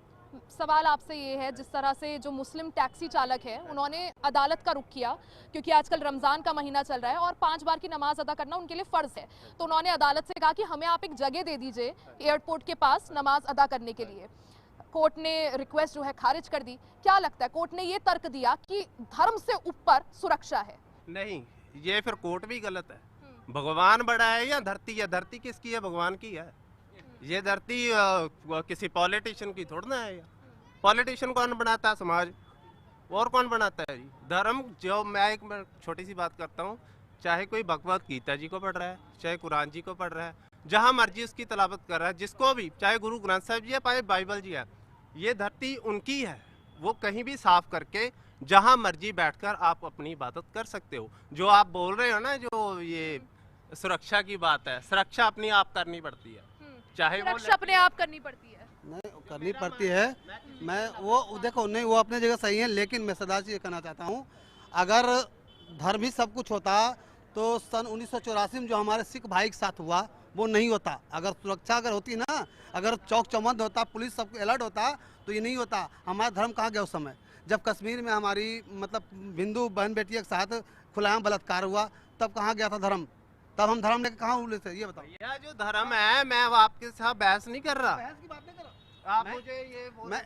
सवाल आपसे ये है, जिस तरह से जो मुस्लिम टैक्सी चालक है उन्होंने अदालत का रुख किया, क्योंकि आजकल रमजान का महीना चल रहा है और 5 बार की नमाज अदा करना उनके लिए फर्ज है, तो उन्होंने अदालत से कहा कि हमें आप एक जगह दे दीजिए एयरपोर्ट के पास नमाज अदा करने के लिए। कोर्ट ने रिक्वेस्ट जो है खारिज कर दी। क्या लगता है, कोर्ट ने ये तर्क दिया कि धर्म से ऊपर सुरक्षा है? नहीं, ये फिर कोर्ट भी गलत है। भगवान बड़ा है या धरती है? धरती किसकी है? भगवान की है। ये धरती किसी पॉलिटिशियन की थोड़ी ना है। पॉलिटिशियन कौन बनाता है? समाज। और कौन बनाता है जी? धर्म जो मैं एक छोटी सी बात करता हूँ, चाहे कोई भगवत गीता जी को पढ़ रहा है, चाहे कुरान जी को पढ़ रहा है, जहाँ मर्जी उसकी तलावत कर रहा है, जिसको भी, चाहे गुरु ग्रंथ साहिब जी है, चाहे बाइबल जी है, ये धरती उनकी है। वो कहीं भी साफ करके जहाँ मर्जी बैठकर आप अपनी इबादत कर सकते हो। जो आप बोल रहे हो ना, जो ये सुरक्षा की बात है, सुरक्षा अपनी आप करनी पड़ती है, चाहे वो सुरक्षा अपने आप करनी पड़ती है। नहीं करनी पड़ती है। मैं वो देखो, नहीं वो अपने जगह सही है, लेकिन मैं सरदार जी ये कहना चाहता हूँ, अगर धर्म ही सब कुछ होता तो सन 1984 में जो हमारे सिख भाई के साथ हुआ वो नहीं होता। अगर सुरक्षा अगर होती ना, अगर चौक चौबंद होता, पुलिस सबको अलर्ट होता, तो ये नहीं होता। हमारा धर्म कहाँ गया उस समय? जब कश्मीर में हमारी मतलब हिंदू बहन बेटियों के साथ खुलाआम बलात्कार हुआ, तब कहाँ गया था धर्म? तब हम धर्म लेकर कहाँ उड़े थे? ये बताओ। यह जो धर्म है, मैं आपके साथ बहस नहीं कर रहा। बहस की बात नहीं कर रहा। आप मुझे ये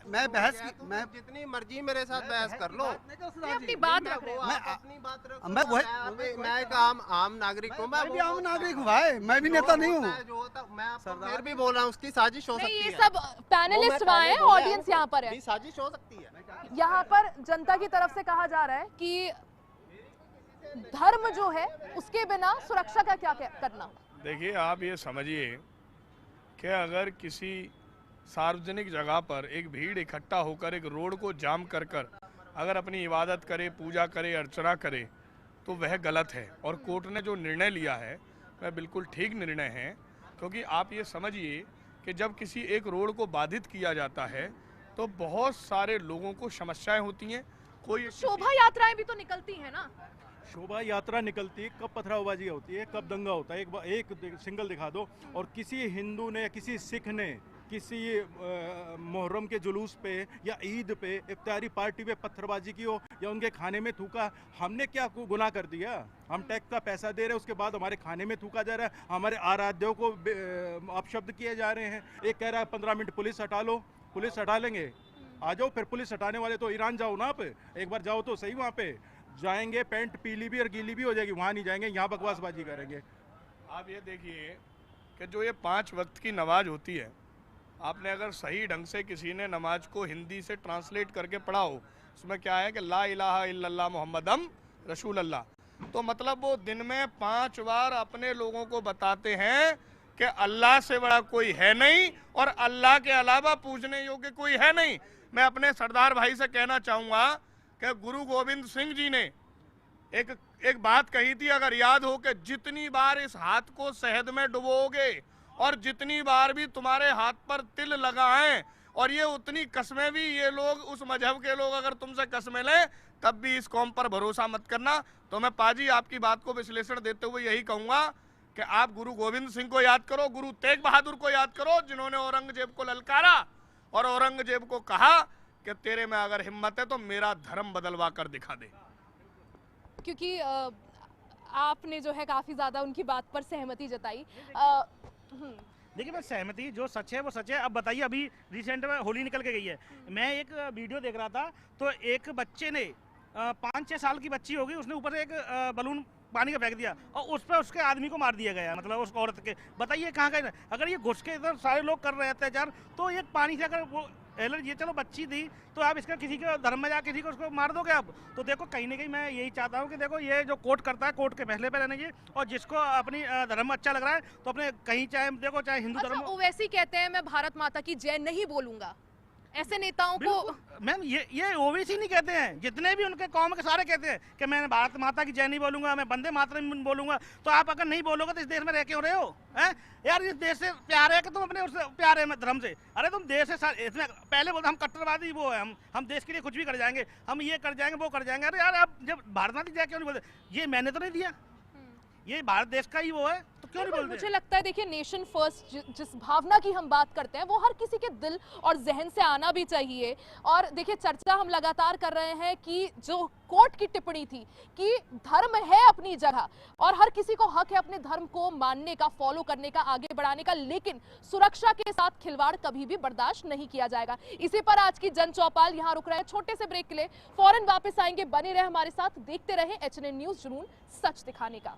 मैं बहस की, मैं जितनी मर्जी मेरे साथ बहस कर लो। ये अपनी बात रख रहे हैं। मैं अपनी बात रखूं। मैं वही- मैं एक आम नागरिक हूँ। मैं भी आम नागरिक हूँ भाई, मैं भी नेता नहीं हूँ। मैं आपको फिर भी बोल रहा हूँ, उसकी साजिश हो नहीं, सकती ये है। सब पैनलिस्ट वहाँ हैं, ऑडियंस यहाँ पर है। साजिश हो सकती है। यहाँ पर जनता की तरफ से कहा जा रहा है कि धर्म जो है उसके बिना सुरक्षा का क्या करना। देखिए, आप ये समझिए कि अगर किसी सार्वजनिक जगह पर एक भीड़ इकट्ठा होकर एक रोड को जाम कर अगर अपनी इबादत करे, पूजा करे, अर्चना करे, तो वह गलत है। और कोर्ट ने जो निर्णय लिया है वह बिल्कुल ठीक निर्णय है, क्योंकि आप ये समझिए कि जब किसी एक रोड को बाधित किया जाता है तो बहुत सारे लोगों को समस्याएं होती हैं। कोई शोभा यात्राएं भी तो निकलती हैं ना। शोभा यात्रा निकलती है, कब पथरावबाजी होती है, कब दंगा होता है, एक सिंगल दिखा दो। और किसी हिंदू ने, किसी सिख ने, किसी मुहर्रम के जुलूस पे या ईद पे, इफ्तारी पार्टी पे पत्थरबाजी की हो या उनके खाने में थूका, हमने क्या गुनाह कर दिया? हम टैक्स का पैसा दे रहे हैं, उसके बाद हमारे खाने में थूका जा रहा है, हमारे आराध्यों को अपशब्द किए जा रहे हैं। एक कह रहा है 15 मिनट पुलिस हटा लो, पुलिस हटा लेंगे। आ जाओ, फिर पुलिस हटाने वाले तो ईरान जाओ ना, आप एक बार जाओ तो सही, वहाँ पे जाएंगे पैंट पीली भी और गीली भी हो जाएगी, वहाँ नहीं जाएंगे, यहाँ बकवासबाजी करेंगे। आप ये देखिए कि जो ये 5 वक्त की नमाज होती है, आपने अगर सही ढंग से किसी ने नमाज को हिंदी से ट्रांसलेट करके पढ़ा हो, उसमें क्या है कि ला इलाहा इल्लल्लाह मुहम्मदम रसूल अल्लाह। तो मतलब वो दिन में 5 बार अपने लोगों को बताते हैं कि अल्लाह से बड़ा कोई है नहीं और अल्लाह के अलावा पूजने योग्य कोई है नहीं। मैं अपने सरदार भाई से कहना चाहूँगा कि गुरु गोविंद सिंह जी ने एक बात कही थी, अगर याद हो, कि जितनी बार इस हाथ को शहद में डुबोगे और जितनी बार भी तुम्हारे हाथ पर तिल लगाएं, और ये उतनी कस्में भी ये लोग, उस मजहब के लोग अगर तुमसे कस्में लें तब भी इस कौम पर भरोसा मत करना। तो मैं पाजी आपकी बात को विश्लेषण देते हुए यही कहूँगा कि आप गुरु गोविंद सिंह को याद करो, गुरु तेग बहादुर को याद करो, जिन्होंने औरंगजेब को ललकारा और औरंगजेब को कहा कि तेरे में अगर हिम्मत है तो मेरा धर्म बदलवा कर दिखा दे। क्योंकि आपने जो है काफी ज्यादा उनकी बात पर सहमति जताई। देखिए, मैं सहमति, जो सच है वो सच है। अब बताइए, अभी रिसेंट में होली निकल के गई है, मैं एक वीडियो देख रहा था, तो एक बच्चे ने 5-6 साल की बच्ची होगी, उसने ऊपर से एक बलून पानी का फेंक दिया और उस पर उसके आदमी को मार दिया गया, मतलब उस औरत के। बताइए कहाँ का, अगर ये घुस के इधर सारे लोग कर रहे हैं अत्याचार, तो एक पानी से अगर वो ये चलो बच्ची थी, तो आप इसका किसी के धर्म में जा किसी को उसको मार दोगे आप? तो देखो, कहीं ना कहीं मैं यही चाहता हूँ कि देखो, ये जो कोर्ट करता है, कोर्ट के फैसले पे रहना चाहिए, और जिसको अपनी धर्म अच्छा लग रहा है तो अपने कहीं, चाहे देखो, चाहे हिंदू धर्म। ओवैसी कहते हैं मैं भारत माता की जय नहीं बोलूंगा, ऐसे नेताओं को मैम ये ओवैसी नहीं कहते हैं, जितने भी उनके कौम के सारे कहते हैं कि मैं भारत माता की जय नहीं बोलूंगा, मैं वंदे मातरम बोलूंगा। तो आप अगर नहीं बोलोगे तो इस देश में रह क्यों रहे हो? हैं यार, इस देश से प्यार है कि तुम अपने उससे प्यार है धर्म से? अरे तुम देश से इसमें पहले बोलते हम कट्टरवादी वो है, हम देश के लिए कुछ भी कर जाएंगे, हम ये कर जाएंगे, वो कर जाएंगे। अरे यार, आप जब भारत माता की जय क्यों नहीं बोलते? ये मैंने तो नहीं दिया, ये भारत देश का ही वो है, तो क्यों नहीं बोलते? मुझे लगता है, देखिए, नेशन फर्स्ट जिस भावना की हम बात करते हैं वो हर किसी के दिल और जहन से आना भी चाहिए। और देखिए, चर्चा हम लगातार कर रहे हैं कि जो कोर्ट की टिप्पणी थी कि धर्म है अपनी जगह और हर किसी को हक है अपने धर्म को मानने का, फॉलो करने का, आगे बढ़ाने का, लेकिन सुरक्षा के साथ खिलवाड़ कभी भी बर्दाश्त नहीं किया जाएगा। इसी पर आज की जन चौपाल यहाँ रुक रहे हैं। छोटे से ब्रेक के लिए फौरन वापस आएंगे, बने रहे हमारे साथ, देखते रहे HNN न्यूज, जुनून सच दिखाने का।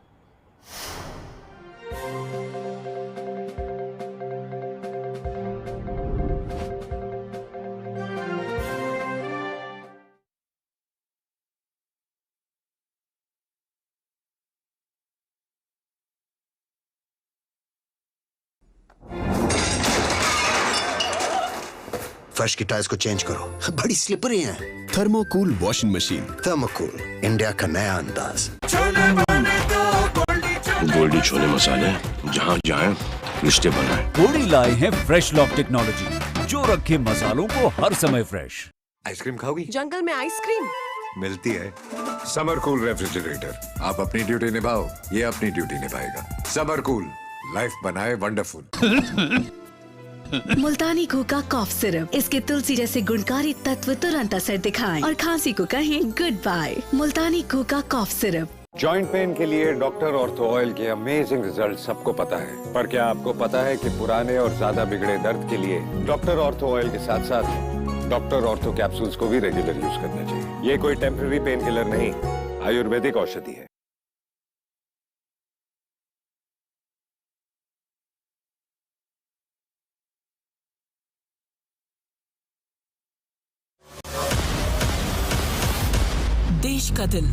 फर्श की टाइल्स को चेंज करो, बड़ी स्लिपरी हैं। थर्मोकूल वॉशिंग मशीन। थर्मोकूल, इंडिया का नया अंदाज। गोल्डी छोले मसाले, जहाँ जाएं रिश्ते बनाएं। थोड़ी लाए हैं फ्रेश लॉक टेक्नोलॉजी, जो रखे मसालों को हर समय फ्रेश। आइसक्रीम खाओगी? जंगल में आइसक्रीम मिलती है। समर कूल रेफ्रिजरेटर, आप अपनी ड्यूटी निभाओ, ये अपनी ड्यूटी निभाएगा। समर कूल, लाइफ बनाए वंडरफुल। मुल्तानी कोका कॉफ सिरप, इसके तुलसी जैसे गुणकारी तत्व तुरंत असर दिखाएं और खांसी को कहें गुड बाय। मुल्तानी कोका कॉफ सिरप। जॉइंट पेन के लिए डॉक्टर ऑर्थो ऑयल के अमेजिंग रिजल्ट सबको पता है, पर क्या आपको पता है कि पुराने और ज्यादा बिगड़े दर्द के लिए डॉक्टर ऑर्थो ऑयल के साथ साथ डॉक्टर ऑर्थो कैप्सूल्स को भी रेगुलर यूज करना चाहिए। ये कोई टेम्पररी पेन किलर नहीं, आयुर्वेदिक औषधि है। देश का दिल,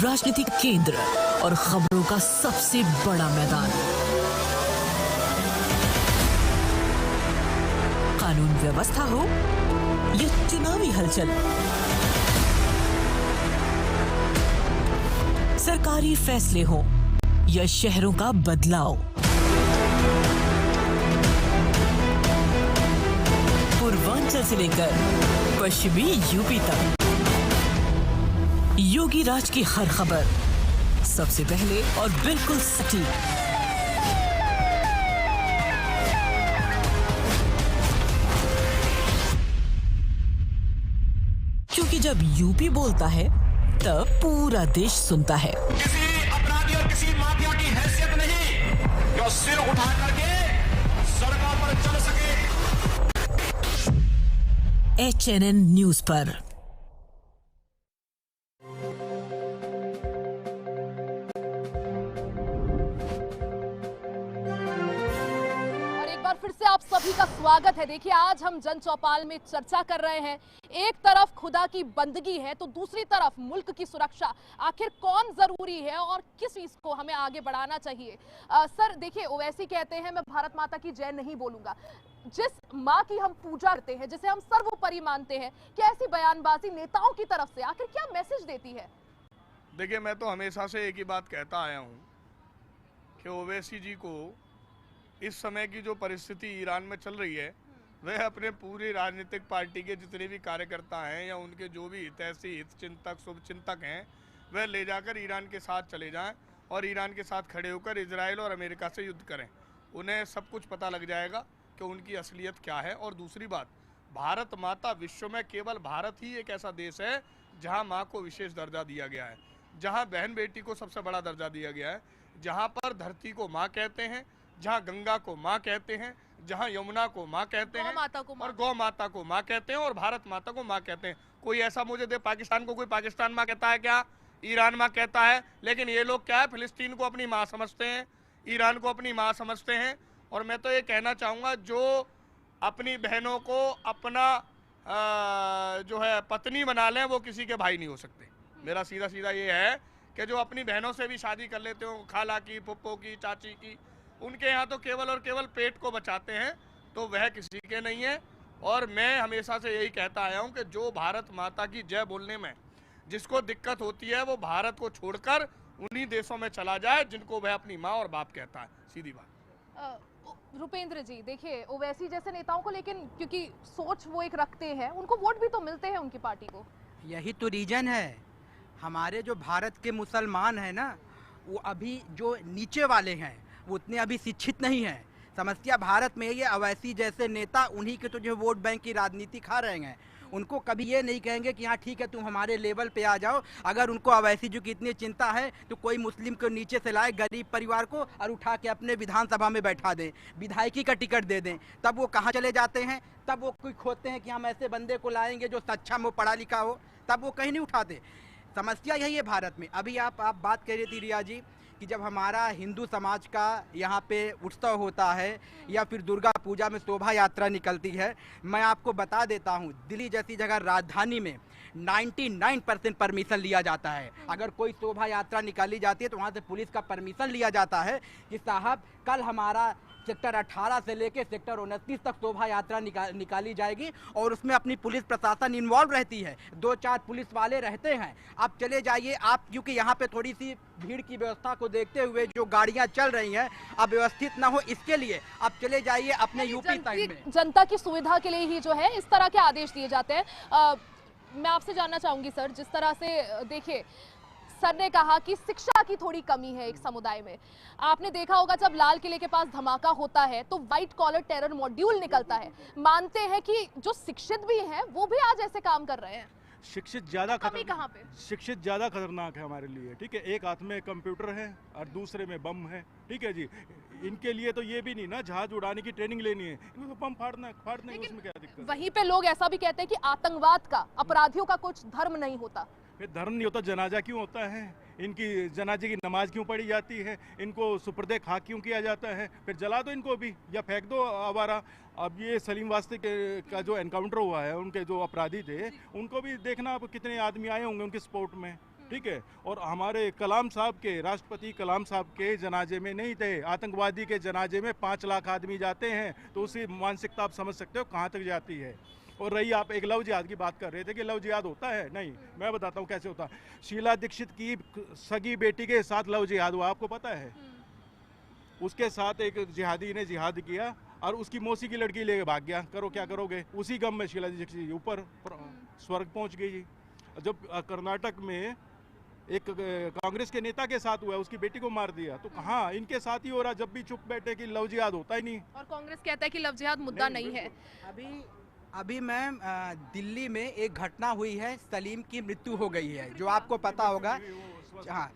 राजनीतिक केंद्र और खबरों का सबसे बड़ा मैदान, कानून व्यवस्था हो या चुनावी हलचल, सरकारी फैसले हो या शहरों का बदलाव, पूर्वांचल से लेकर पश्चिमी यूपी तक, योगी राज की हर खबर सबसे पहले और बिल्कुल सटीक। क्योंकि जब यूपी बोलता है तब पूरा देश सुनता है। किसी अपराधी और किसी माफिया की हैसियत नहीं जो सिर उठा करके सड़कों पर चल सके। HNN न्यूज पर से आप सभी का स्वागत है। देखिए, आज हम जन चौपाल में चर्चा कर रहे हैं। एक तरफ खुदा की बंदगी है तो दूसरी तरफ मुल्क की सुरक्षा। आखिर कौन जरूरी है और किस चीज को हमें आगे बढ़ाना चाहिए? सर देखिए, ओवैसी कहते हैं मैं भारत माता की जय नहीं बोलूंगा। जिस माँ की हम पूजा करते हैं, जिसे हम सर्वोपरि मानते हैं, क्या ऐसी बयानबाजी नेताओं की तरफ से आखिर क्या मैसेज देती है? देखिए, मैं तो हमेशा से एक ही बात कहता आया हूँ कि ओवैसी जी को इस समय की जो परिस्थिति ईरान में चल रही है, वह अपने पूरी राजनीतिक पार्टी के जितने भी कार्यकर्ता हैं या उनके जो भी हितैषी हितचिंतक शुभचिंतक हैं, वह ले जाकर ईरान के साथ चले जाएं और ईरान के साथ खड़े होकर इजराइल और अमेरिका से युद्ध करें। उन्हें सब कुछ पता लग जाएगा कि उनकी असलियत क्या है। और दूसरी बात, भारत माता, विश्व में केवल भारत ही एक ऐसा देश है जहाँ माँ को विशेष दर्जा दिया गया है, जहाँ बहन बेटी को सबसे बड़ा दर्जा दिया गया है, जहाँ पर धरती को माँ कहते हैं, जहाँ गंगा को माँ कहते हैं, जहाँ यमुना को माँ कहते हैं और गौ माता को माँ कहते हैं और भारत माता को माँ कहते हैं। कोई ऐसा मुझे दे, पाकिस्तान को कोई पाकिस्तान माँ कहता है क्या? ईरान माँ कहता है। लेकिन ये लोग क्या है, फिलिस्तीन को अपनी माँ समझते हैं, ईरान को अपनी माँ समझते हैं। और मैं तो ये कहना चाहूँगा, जो अपनी बहनों को अपना जो है पत्नी बना लें, वो किसी के भाई नहीं हो सकते। मेरा सीधा सीधा ये है कि जो अपनी बहनों से भी शादी कर लेते हो, खाला की, फुप्पो की, चाची की, उनके यहाँ तो केवल और केवल पेट को बचाते हैं, तो वह किसी के नहीं है। और मैं हमेशा से यही कहता आया हूँ कि जो भारत माता की जय बोलने में जिसको दिक्कत होती है, वो भारत को छोड़कर उन्हीं देशों में चला जाए जिनको वह अपनी माँ और बाप कहता है। सीधी बात। रुपेंद्र जी, देखिए, ओवैसी जैसे नेताओं को, लेकिन क्योंकि सोच वो एक रखते हैं, उनको वोट भी तो मिलते हैं उनकी पार्टी को। यही तो रीजन है। हमारे जो भारत के मुसलमान हैं ना, वो अभी जो नीचे वाले हैं वो उतने अभी शिक्षित नहीं हैं। समस्या भारत में ये ओवैसी जैसे नेता उन्हीं के तो जो वोट बैंक की राजनीति खा रहे हैं। उनको कभी ये नहीं कहेंगे कि हाँ ठीक है, तुम हमारे लेवल पे आ जाओ। अगर उनको ओवैसी जी की इतनी चिंता है तो कोई मुस्लिम को नीचे से लाए, गरीब परिवार को, और उठा के अपने विधानसभा में बैठा दें, विधायकी का टिकट दे दें। तब वो कहाँ चले जाते हैं? तब वो कोई खोदते हैं कि हम ऐसे बंदे को लाएंगे जो सक्षम हो, पढ़ा लिखा हो, तब वो कहीं नहीं उठाते। समस्या यही है भारत में। अभी आप बात कर रही थी रिया जी कि जब हमारा हिंदू समाज का यहाँ पे उत्सव होता है या फिर दुर्गा पूजा में शोभा यात्रा निकलती है, मैं आपको बता देता हूँ, दिल्ली जैसी जगह राजधानी में 99% परमिशन लिया जाता है। अगर कोई शोभा यात्रा निकाली जाती है तो वहाँ से पुलिस का परमिशन लिया जाता है कि साहब कल हमारा सेक्टर 18 से लेके सेक्टर 29 तक शोभा यात्रा निकाली जाएगी और उसमें अपनी पुलिस प्रशासन इन्वॉल्व रहती है, 2-4 पुलिस वाले रहते हैं। आप चले जाइए, आप क्योंकि यहाँ पे थोड़ी सी भीड़ की व्यवस्था को देखते हुए जो गाड़ियाँ चल रही हैं अव्यवस्थित ना हो, इसके लिए आप चले जाइए अपने यूपी साइड में। जनता की सुविधा के लिए ही जो है इस तरह के आदेश दिए जाते हैं। मैं आपसे जानना चाहूंगी सर, जिस तरह से देखिए, सर ने कहा कि शिक्षा की थोड़ी कमी है एक समुदाय में। आपने देखा होगा जब लाल किले के पास धमाका होता है तो व्हाइट कॉलर टेरर मॉड्यूल निकलता है। मानते हैं कि जो शिक्षित भी हैं वो भी आज ऐसे काम कर रहे हैं। शिक्षित ज्यादा कहाँ पे? शिक्षित ज्यादा खतरनाक है हमारे लिए। ठीक है, एक हाथ में कंप्यूटर है और दूसरे में बम है। ठीक है जी, इनके लिए तो ये भी नहीं ना जहाज उड़ाने की ट्रेनिंग लेनी है, इनको बम फाड़ना है, उसमें क्या दिक्कत? वहीं पे लोग ऐसा भी कहते हैं कि आतंकवाद का, अपराधियों का कुछ धर्म नहीं होता। फिर धर्म नहीं होता, जनाजा क्यों होता है? इनकी जनाजे की नमाज क्यों पढ़ी जाती है? इनको सुपर्दे खाक क्यों किया जाता है? फिर जला दो इनको भी या फेंक दो आवारा। अब ये सलीम वास्ते का जो एनकाउंटर हुआ है, उनके जो अपराधी थे उनको भी देखना, अब कितने आदमी आए होंगे उनके सपोर्ट में। ठीक है, और हमारे कलाम साहब के, राष्ट्रपति कलाम साहब के जनाजे में नहीं थे, आतंकवादी के जनाजे में 5 लाख आदमी जाते हैं, तो उसी मानसिकता आप समझ सकते हो कहाँ तक जाती है। और रही आप एक लव जिहाद की बात कर रहे थे कि लव जिहाद होता है, नहीं, मैं बताता हूँ कैसे होता है। शीला दीक्षित की सगी बेटी के साथ लव जिहाद हुआ, आपको पता है? उसके साथ एक जिहादी ने जिहाद किया और उसकी मौसी की लड़की लेके भाग गया। करो क्या करोगे? उसी गम में शीला दीक्षित ऊपर स्वर्ग पहुंच गई। जब कर्नाटक में एक कांग्रेस के नेता के साथ हुआ, उसकी बेटी को मार दिया, तो कहाँ इनके साथ ही हो रहा। जब भी चुप बैठे कि लव जिहाद होता ही नहीं, और कांग्रेस कहता है कि लव जिहाद मुद्दा नहीं है। अभी मैम दिल्ली में एक घटना हुई है, सलीम की मृत्यु हो गई है, जो आपको पता होगा। हाँ,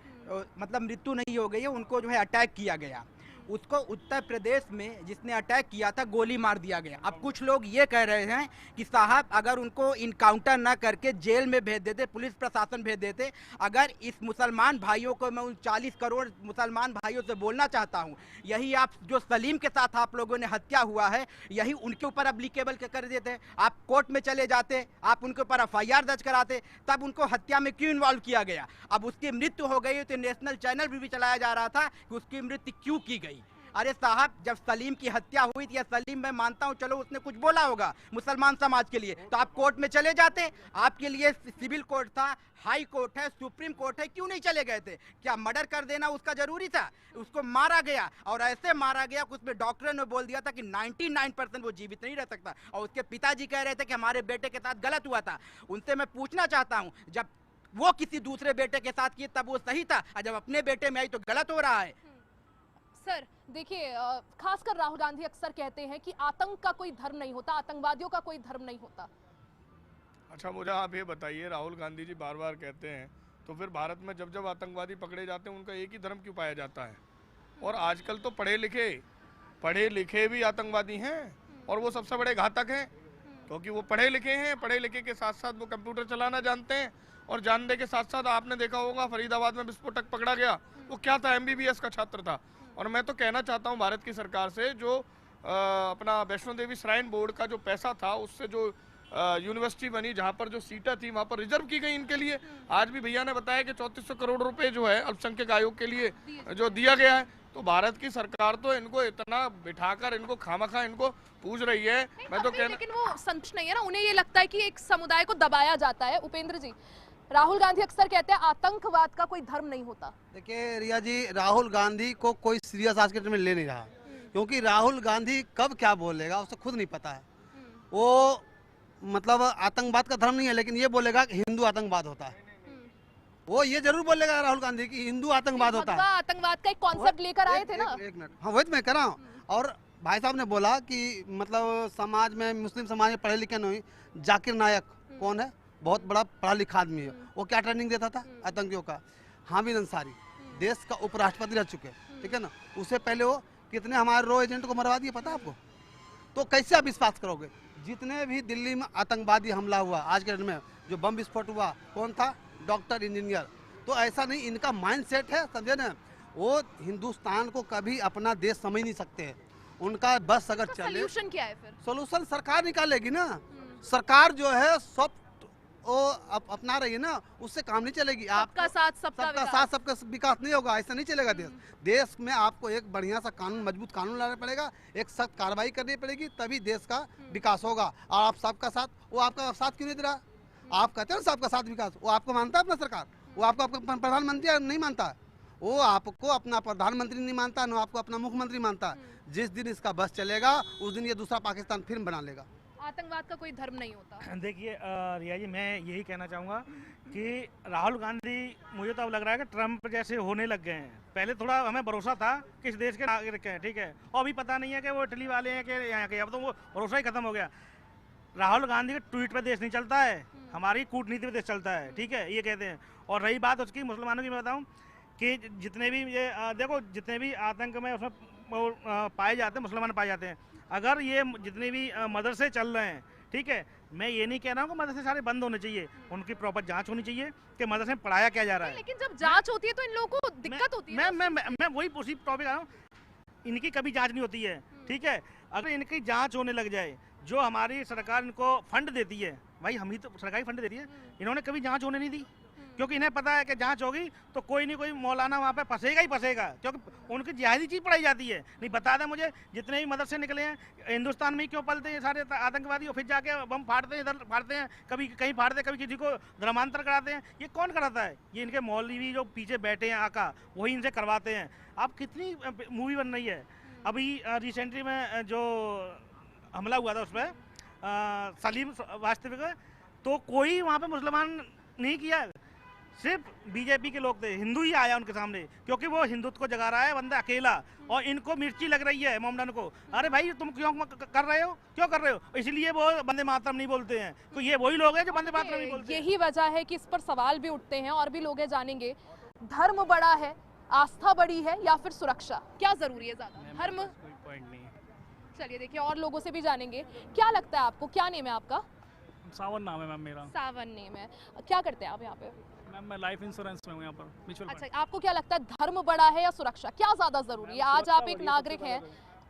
मतलब मृत्यु नहीं हो गई है, उनको जो है अटैक किया गया। उसको उत्तर प्रदेश में जिसने अटैक किया था गोली मार दिया गया। अब कुछ लोग ये कह रहे हैं कि साहब अगर उनको इनकाउंटर ना करके जेल में भेज देते, पुलिस प्रशासन भेज देते। अगर इस मुसलमान भाइयों को, मैं उन 40 करोड़ मुसलमान भाइयों से बोलना चाहता हूँ, यही आप जो सलीम के साथ आप लोगों ने हत्या हुआ है, यही उनके ऊपर एप्लीकेबल कर देते। आप कोर्ट में चले जाते, आप उनके ऊपर FIR दर्ज कराते, तब उनको हत्या में क्यों इन्वॉल्व किया गया? अब उसकी मृत्यु हो गई तो नेशनल चैनल भी चलाया जा रहा था कि उसकी मृत्यु क्यों की गई। अरे साहब, जब सलीम की हत्या हुई थी, या सलीम मैं मानता हूं चलो उसने कुछ बोला होगा मुसलमान समाज के लिए, तो आप कोर्ट में चले जाते। आपके लिए सिविल कोर्ट था, हाई कोर्ट है, सुप्रीम कोर्ट है, क्यों नहीं चले गए थे? क्या मर्डर कर देना उसका जरूरी था? उसको मारा गया और ऐसे मारा गया कि उसमें डॉक्टर ने बोल दिया था कि 99% वो जीवित नहीं रह सकता, और उसके पिताजी कह रहे थे कि हमारे बेटे के साथ गलत हुआ था। उनसे मैं पूछना चाहता हूँ, जब वो किसी दूसरे बेटे के साथ किए तब वो सही था, और जब अपने बेटे में आई तो गलत हो रहा है। सर देखिए, खासकर राहुल गांधी अक्सर कहते हैं कि आतंक का कोई धर्म नहीं होता, आतंकवादियों का कोई धर्म नहीं होता। अच्छा, मुझे आप ये बताइए, राहुल गांधी जी बार बार कहते हैं, तो फिर भारत में जब जब आतंकवादी पकड़े जाते हैं उनका एक ही धर्म क्यों पाया जाता है? और आजकल तो पढ़े लिखे भी आतंकवादी हैं, और वो सबसे बड़े घातक हैं, क्योंकि वो पढ़े लिखे हैं। पढ़े लिखे के साथ साथ वो कंप्यूटर चलाना जानते हैं, और जानने के साथ साथ आपने देखा होगा फरीदाबाद में विस्फोटक पकड़ा गया, वो क्या था? MBBS का छात्र था। और मैं तो कहना चाहता हूं भारत की सरकार से, जो अपना वैष्णो देवी श्राइन बोर्ड का जो पैसा था, उससे जो यूनिवर्सिटी बनी, जहां पर जो सीटें थी वहां पर रिजर्व की गई इनके लिए। आज भी भैया ने बताया कि 3400 करोड़ रुपए जो है अल्पसंख्यक आयोग के लिए जो दिया गया है। तो भारत की सरकार तो इनको इतना बिठाकर इनको खामखा इनको पूछ रही है। मैं तो कहना, लेकिन वो संतुष्ट नहीं है ना, उन्हें ये लगता है कि एक समुदाय को दबाया जाता है। उपेंद्र जी, राहुल गांधी अक्सर कहते हैं आतंकवाद का कोई धर्म नहीं होता। देखिए रिया जी, राहुल गांधी को कोई सीरियस आज के टाइम में ले नहीं रहा, क्योंकि राहुल गांधी कब क्या बोलेगा उसे खुद नहीं पता है। वो मतलब आतंकवाद का धर्म नहीं है, लेकिन ये बोलेगा कि हिंदू आतंकवाद होता है। वो ये जरूर बोलेगा राहुल गांधी कि हिंदू आतंकवाद होता है। आतंकवाद का एक कॉन्सेप्ट लेकर आए थे ना। एक मिनट, हाँ वही तो मैं कह रहा हूँ। और भाई साहब ने बोला कि मतलब समाज में, मुस्लिम समाज में पढ़े लिखे नहीं। जाकिर नायक कौन है? बहुत बड़ा पढ़ा लिखा आदमी है। वो क्या ट्रेनिंग देता था आतंकियों का? हामिद अंसारी देश का उपराष्ट्रपति रह चुके, ठीक है ना। उससे पहले वो कितने हमारे रो एजेंट को मरवा दिए, पता है आपको? तो कैसे आप विश्वास करोगे? जितने भी दिल्ली में आतंकवादी हमला हुआ आज के दिन में, जो बम विस्फोट हुआ, कौन था? Doctor, engineer. तो ऐसा नहीं, इनका माइंड सेट है, समझे ना। वो हिंदुस्तान को कभी अपना देश समझ नहीं सकते हैं। उनका बस अगर चले, सॉल्यूशन क्या है फिर? सॉल्यूशन सरकार निकालेगी ना। सरकार जो है सब वो अपना रही है ना, उससे काम नहीं चलेगी। सबका साथ सबका विकास नहीं होगा, ऐसा नहीं चलेगा देश। देश में आपको एक बढ़िया सा कानून, मजबूत कानून लाना पड़ेगा, एक सख्त कार्रवाई करनी पड़ेगी, तभी देश का विकास होगा। और आप सबका साथ, वो आपका साथ क्यों नहीं दे रहा? आप कहते हैं ना सबका साथ विकास, वो आपको मानता है अपना सरकार? वो आपको प्रधानमंत्री नहीं मानता है, वो आपको अपना प्रधानमंत्री नहीं मानता, न आपको अपना मुख्यमंत्री मानता है। जिस दिन इसका बस चलेगा उस दिन ये दूसरा पाकिस्तान फिल्म बना लेगा। आतंकवाद का कोई धर्म नहीं होता। देखिए रिया जी, मैं यही कहना चाहूँगा कि राहुल गांधी, मुझे तो अब लग रहा है कि ट्रंप जैसे होने लग गए हैं। पहले थोड़ा हमें भरोसा था कि इस देश के नागरिक हैं, ठीक है, और अभी पता नहीं है कि वो इटली वाले हैं कि यहाँ के। अब तो वो भरोसा ही खत्म हो गया। राहुल गांधी के ट्वीट पे देश नहीं चलता है, हमारी कूटनीति पे देश चलता है, ठीक है, ये कहते हैं। और रही बात उसकी मुसलमानों की, मैं बताऊँ कि जितने भी ये देखो, जितने भी आतंक में उसमें पाए जाते हैं, मुसलमान पाए जाते हैं। अगर ये जितने भी मदरसे चल रहे हैं, ठीक है, मैं ये नहीं कह रहा हूँ कि मदरसे सारे बंद होने चाहिए, उनकी प्रॉपर जांच होनी चाहिए कि मदरसे में पढ़ाया क्या जा रहा है। लेकिन जब जांच होती है तो इन लोगों को दिक्कत होती है। मैं वही उसी टॉपिक आ रहा हूँ, इनकी कभी जांच नहीं होती है, ठीक है। अगर इनकी जांच होने लग जाए, जो हमारी सरकार इनको फंड देती है, भाई हम ही तो सरकारी फंड देती है, इन्होंने कभी जांच होने नहीं दी, क्योंकि इन्हें पता है कि जांच होगी तो कोई नहीं कोई मौलाना वहाँ पे फंसेगा ही फंसेगा, क्योंकि उनकी जिहादी चीज़ पढ़ाई जाती है। नहीं बता दें मुझे, जितने भी मदरसे निकले हैं हिंदुस्तान में ही क्यों पलते हैं सारे आतंकवादी, और फिर जाके बम फाड़ते हैं, इधर फाड़ते हैं, कभी कहीं फाड़ते हैं, कभी किसी को धर्मांतर कराते हैं। ये कौन कराता है? ये इनके मौलवी जो पीछे बैठे हैं आका, वही इनसे करवाते हैं। अब कितनी मूवी बन रही है। अभी रिसेंटली में जो हमला हुआ था उस पर सलीम वास्तविक, तो कोई वहाँ पे मुसलमान नहीं किया, सिर्फ बीजेपी के लोग थे, हिंदू ही आया उनके सामने, क्योंकि वो हिंदुत्व को जगा रहा है बंदा अकेला, और इनको मिर्ची लग रही है मोमडन को। अरे भाई तुम क्यों कर रहे हो, क्यों कर रहे हो? इसलिए वो वंदे मातरम नहीं बोलते हैं, तो ये वही लोग हैं जो वंदे मातरम नहीं बोलते हैं। यही वजह है कि इस पर सवाल भी उठते हैं और भी लोग जानेंगे। धर्म बड़ा है, आस्था बड़ी है या फिर सुरक्षा? क्या जरूरी है ज्यादा? धर्म? कोई पॉइंट नहीं है। चलिए देखिए और लोगों से भी जानेंगे। क्या लगता है आपको, क्या नेम है आपका? सावन नाम है मैम मेरा। सावन नेम है। क्या करते हैं आप यहाँ पे? मैम मैं लाइफ इंश्योरेंस में हूँ यहाँ पर, म्यूचुअल फंड। अच्छा, आपको क्या लगता है धर्म बड़ा है या सुरक्षा? क्या ज्यादा जरूरी है? आज आप एक नागरिक हैं,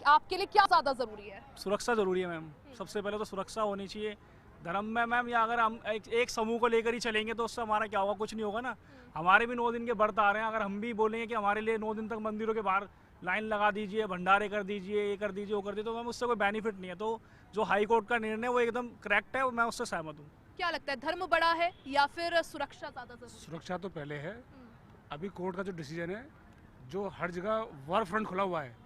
आपके लिए क्या ज्यादा जरूरी है? सुरक्षा जरूरी है मैम। सबसे पहले तो सुरक्षा होनी चाहिए। धर्म में मैम या अगर हम एक समूह को लेकर ही चलेंगे तो उससे हमारा क्या होगा? कुछ नहीं होगा ना। हमारे भी 9 दिन के व्रत आ रहे हैं, अगर हम भी बोलेंगे कि हमारे लिए 9 दिन तक मंदिरों के बाहर लाइन लगा दीजिए, भंडारे कर दीजिए, ये कर दीजिए, वो कर दीजिए, तो मैम उससे कोई बेनिफिट नहीं है। तो जो हाई कोर्ट का निर्णय वो एकदम करेक्ट है, मैं उससे सहमत हूँ। क्या लगता है धर्म बड़ा है या फिर सुरक्षा ज्यादा जरूरी? सुरक्षा तो पहले है। अभी कोर्ट का जो डिसीजन है, जो हर जगह वॉर फ्रंट खुला हुआ है,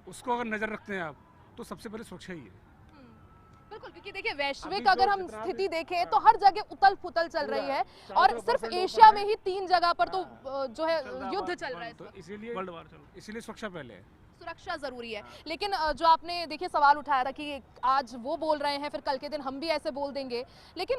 उसको अगर नजर रखते हैं आप तो सबसे पहले सुरक्षा ही है। बिल्कुल, क्योंकि देखिए वैश्विक अगर हम स्थिति देखें तो हर जगह उतल फुतल चल रही है और सिर्फ एशिया में ही 3 जगह पर तो जो है युद्ध चल रहा है। तो इसीलिए वर्ल्ड वार इसीलिए सुरक्षा पहले है। सुरक्षा जरूरी है, लेकिन जो आपने देखिए सवाल उठाया था कि आज वो बोल रहे हैं फिर कल के दिन हम भी ऐसे बोल देंगे, लेकिन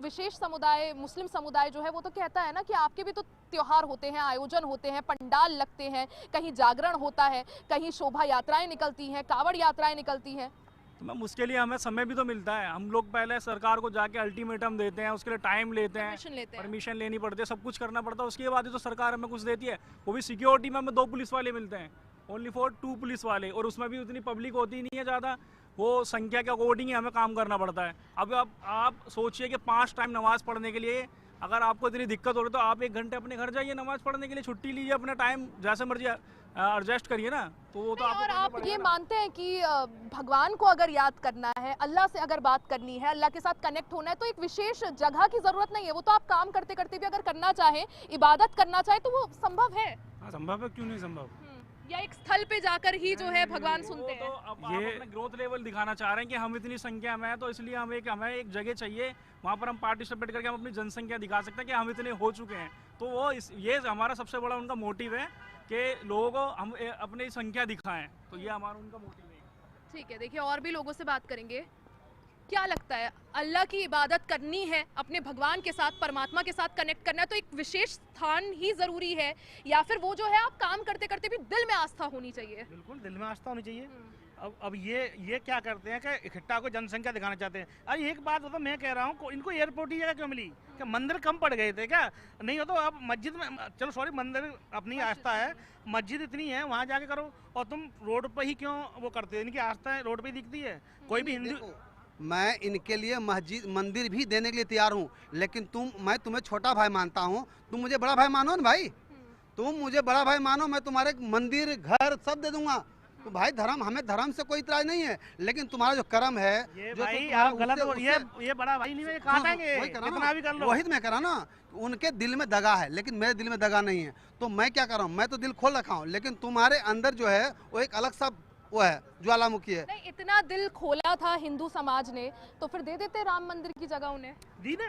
विशेष समुदाय मुस्लिम समुदाय जो है वो तो कहता है ना कि आपके भी तो त्योहार होते हैं, आयोजन होते हैं, पंडाल लगते हैं, कहीं जागरण होता है, कहीं शोभा यात्राएं निकलती हैं, कावड़ यात्राएं निकलती हैं। तो मैम उसके लिए हमें समय भी तो मिलता है। हम लोग पहले सरकार को जाके अल्टीमेटम देते हैं, उसके लिए टाइम लेते हैं, परमिशन लेनी पड़ती है, सब कुछ करना पड़ता है। उसके बाद ही तो सरकार हमें कुछ देती है। वो भी सिक्योरिटी में हमें 2 पुलिस वाले मिलते हैं, ओनली फॉर 2 पुलिस वाले, और उसमें भी उतनी पब्लिक होती नहीं है ज़्यादा। वो संख्या के अकॉर्डिंग ही हमें काम करना पड़ता है। अब आप सोचिए कि 5 टाइम नमाज पढ़ने के लिए अगर आपको इतनी दिक्कत हो रही है तो आप 1 घंटे अपने घर जाइए नमाज पढ़ने के लिए, छुट्टी लीजिए, अपना टाइम जैसे मर्जी एडजस्ट करिए ना। तो वो तो और आप ये मानते हैं कि भगवान को अगर याद करना है, अल्लाह से अगर बात करनी है, अल्लाह के साथ कनेक्ट होना है, तो एक विशेष जगह की जरूरत नहीं है। वो तो आप काम करते करते भी अगर करना चाहें, इबादत करना चाहे तो वो संभव है। संभव है, क्यों नहीं संभव? या एक स्थल पे जाकर ही जो है भगवान सुनते हैं। तो अब ये अपना ग्रोथ लेवल दिखाना चाह रहे हैं कि हम इतनी संख्या में हैं, तो इसलिए हमें एक जगह चाहिए, वहाँ पर हम पार्टिसिपेट करके हम अपनी जनसंख्या दिखा सकते हैं कि हम इतने हो चुके हैं। तो वो ये हमारा सबसे बड़ा उनका मोटिव है कि लोगों को हम अपनी संख्या दिखाएं, तो ये हमारा उनका मोटिव है। ठीक है, देखिए और भी लोगों से बात करेंगे। क्या लगता है अल्लाह की इबादत करनी है, अपने भगवान के साथ, परमात्मा के साथ कनेक्ट करना है, तो एक विशेष स्थान ही जरूरी है या फिर वो जो है आप काम करते करते भी दिल में आस्था होनी चाहिए? बिल्कुल दिल में आस्था होनी चाहिए। अब ये क्या करते हैं कि इकट्ठा को जनसंख्या दिखाना चाहते हैं। अरे एक बात होता, मैं कह रहा हूँ इनको एयरपोर्ट ही जगह क्यों मिली? क्या मंदिर कम पड़ गए थे क्या? नहीं हो तो अब मस्जिद में, चलो सॉरी, मंदिर अपनी आस्था है, मस्जिद इतनी है वहाँ जाके करो, और तुम रोड पर ही क्यों वो करते हो? इनकी आस्था रोड पर दिखती है। कोई भी हिंदू, मैं इनके लिए मस्जिद मंदिर भी देने के लिए तैयार हूँ, लेकिन मैं तुम्हें छोटा भाई मानता हूँ, तुम मुझे बड़ा भाई मानो ना भाई। तुम मुझे बड़ा भाई मानो, मैं तुम्हारे मंदिर घर सब दे दूंगा। तो भाई धर्म, हमें धर्म से कोई इतराज नहीं है, लेकिन तुम्हारा जो कर्म है ये जो भाई आप गलत हो, ये बड़ा भाई नहीं, काटेंगे कितना भी कर लो। वही मैं करा ना, उनके दिल में दगा है लेकिन मेरे दिल में दगा नहीं है। तो मैं क्या कर रहा हूँ, मैं तो दिल खोल रखा हूँ, लेकिन तुम्हारे अंदर जो है वो एक अलग सा वो है, ज्वालामुखी है। नहीं, इतना दिल खोला था हिंदू समाज ने, तो फिर दे देते राम मंदिर की जगह उन्हें। दी ना,